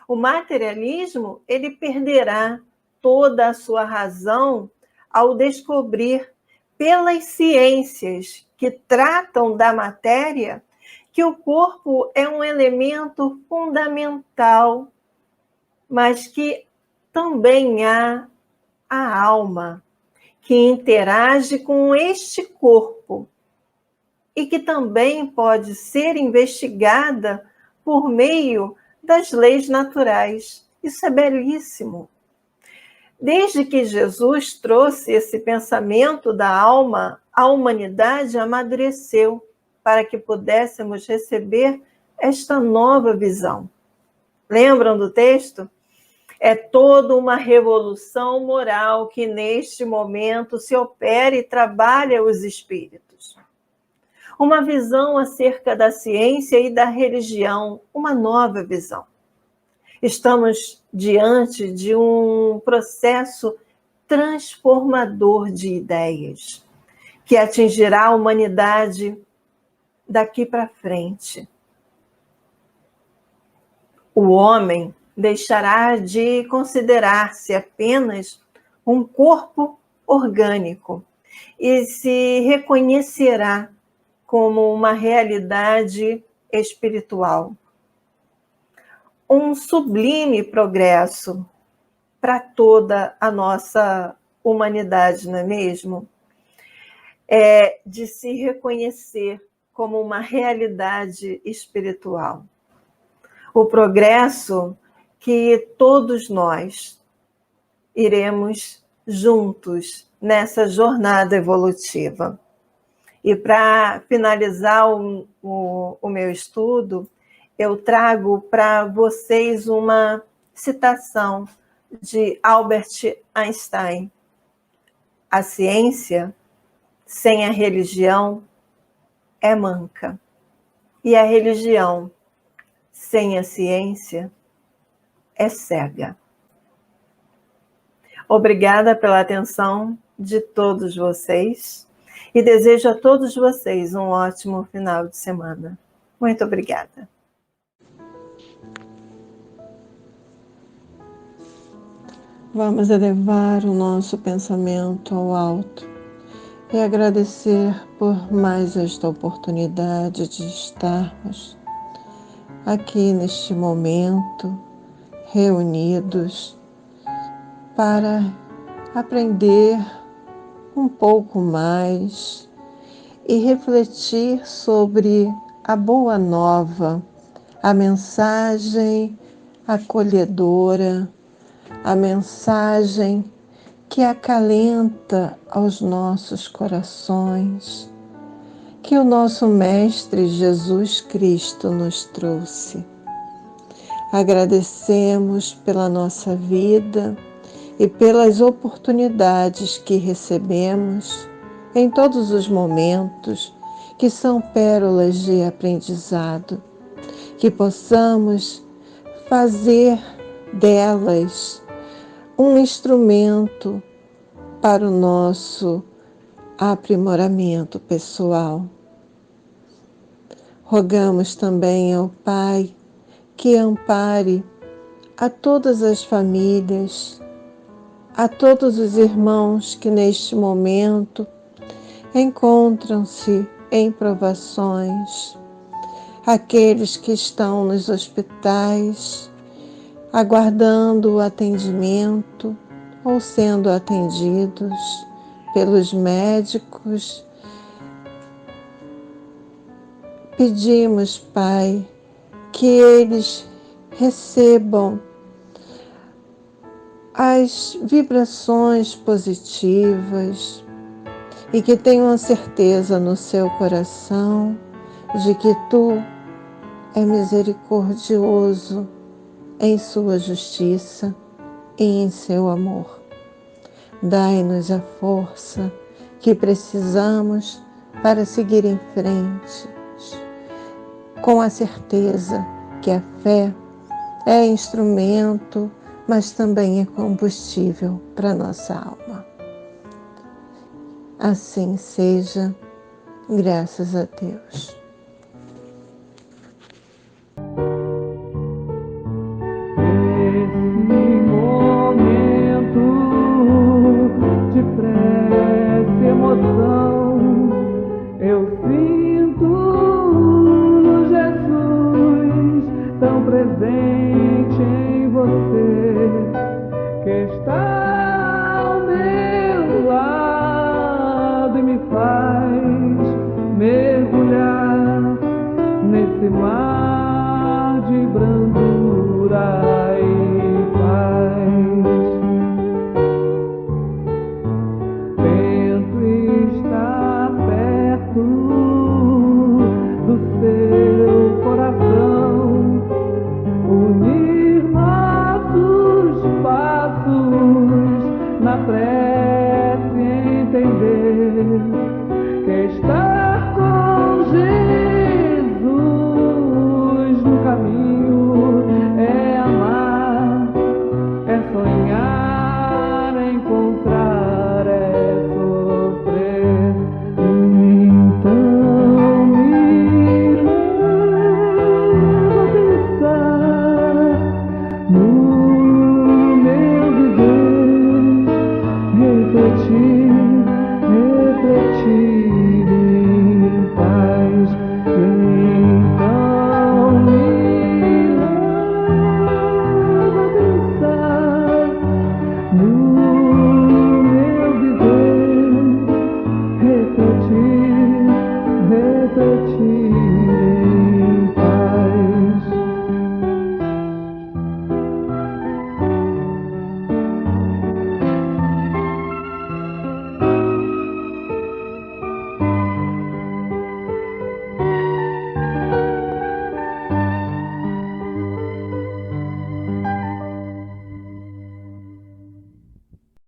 O materialismo, ele perderá toda a sua razão ao descobrir pelas ciências que tratam da matéria que o corpo é um elemento fundamental, mas que também há a alma, que interage com este corpo e que também pode ser investigada por meio das leis naturais. Isso é belíssimo. Desde que Jesus trouxe esse pensamento da alma, a humanidade amadureceu para que pudéssemos receber esta nova visão. Lembram do texto? É toda uma revolução moral que neste momento se opera e trabalha os espíritos. Uma visão acerca da ciência e da religião, uma nova visão. Estamos diante de um processo transformador de ideias, que atingirá a humanidade daqui para frente. O homem deixará de considerar-se apenas um corpo orgânico e se reconhecerá como uma realidade espiritual. Um sublime progresso para toda a nossa humanidade, não é mesmo? É de se reconhecer como uma realidade espiritual. O progresso que todos nós iremos juntos nessa jornada evolutiva. E para finalizar o meu estudo, eu trago para vocês uma citação de Albert Einstein. A ciência sem a religião é manca. E a religião sem a ciência é cega. Obrigada pela atenção de todos vocês e desejo a todos vocês um ótimo final de semana. Muito obrigada. Vamos elevar o nosso pensamento ao alto e agradecer por mais esta oportunidade de estarmos aqui neste momento, reunidos para aprender um pouco mais e refletir sobre a boa nova, a mensagem acolhedora, a mensagem que acalenta aos nossos corações, que o nosso Mestre Jesus Cristo nos trouxe. Agradecemos pela nossa vida e pelas oportunidades que recebemos em todos os momentos, que são pérolas de aprendizado, que possamos fazer delas um instrumento para o nosso aprimoramento pessoal. Rogamos também ao Pai que ampare a todas as famílias, a todos os irmãos que neste momento encontram-se em provações, aqueles que estão nos hospitais, aguardando o atendimento ou sendo atendidos pelos médicos. Pedimos, Pai, que eles recebam as vibrações positivas e que tenham a certeza no seu coração de que Tu é misericordioso em sua justiça e em seu amor. Dai-nos a força que precisamos para seguir em frente, com a certeza que a fé é instrumento, mas também é combustível para a nossa alma. Assim seja, graças a Deus.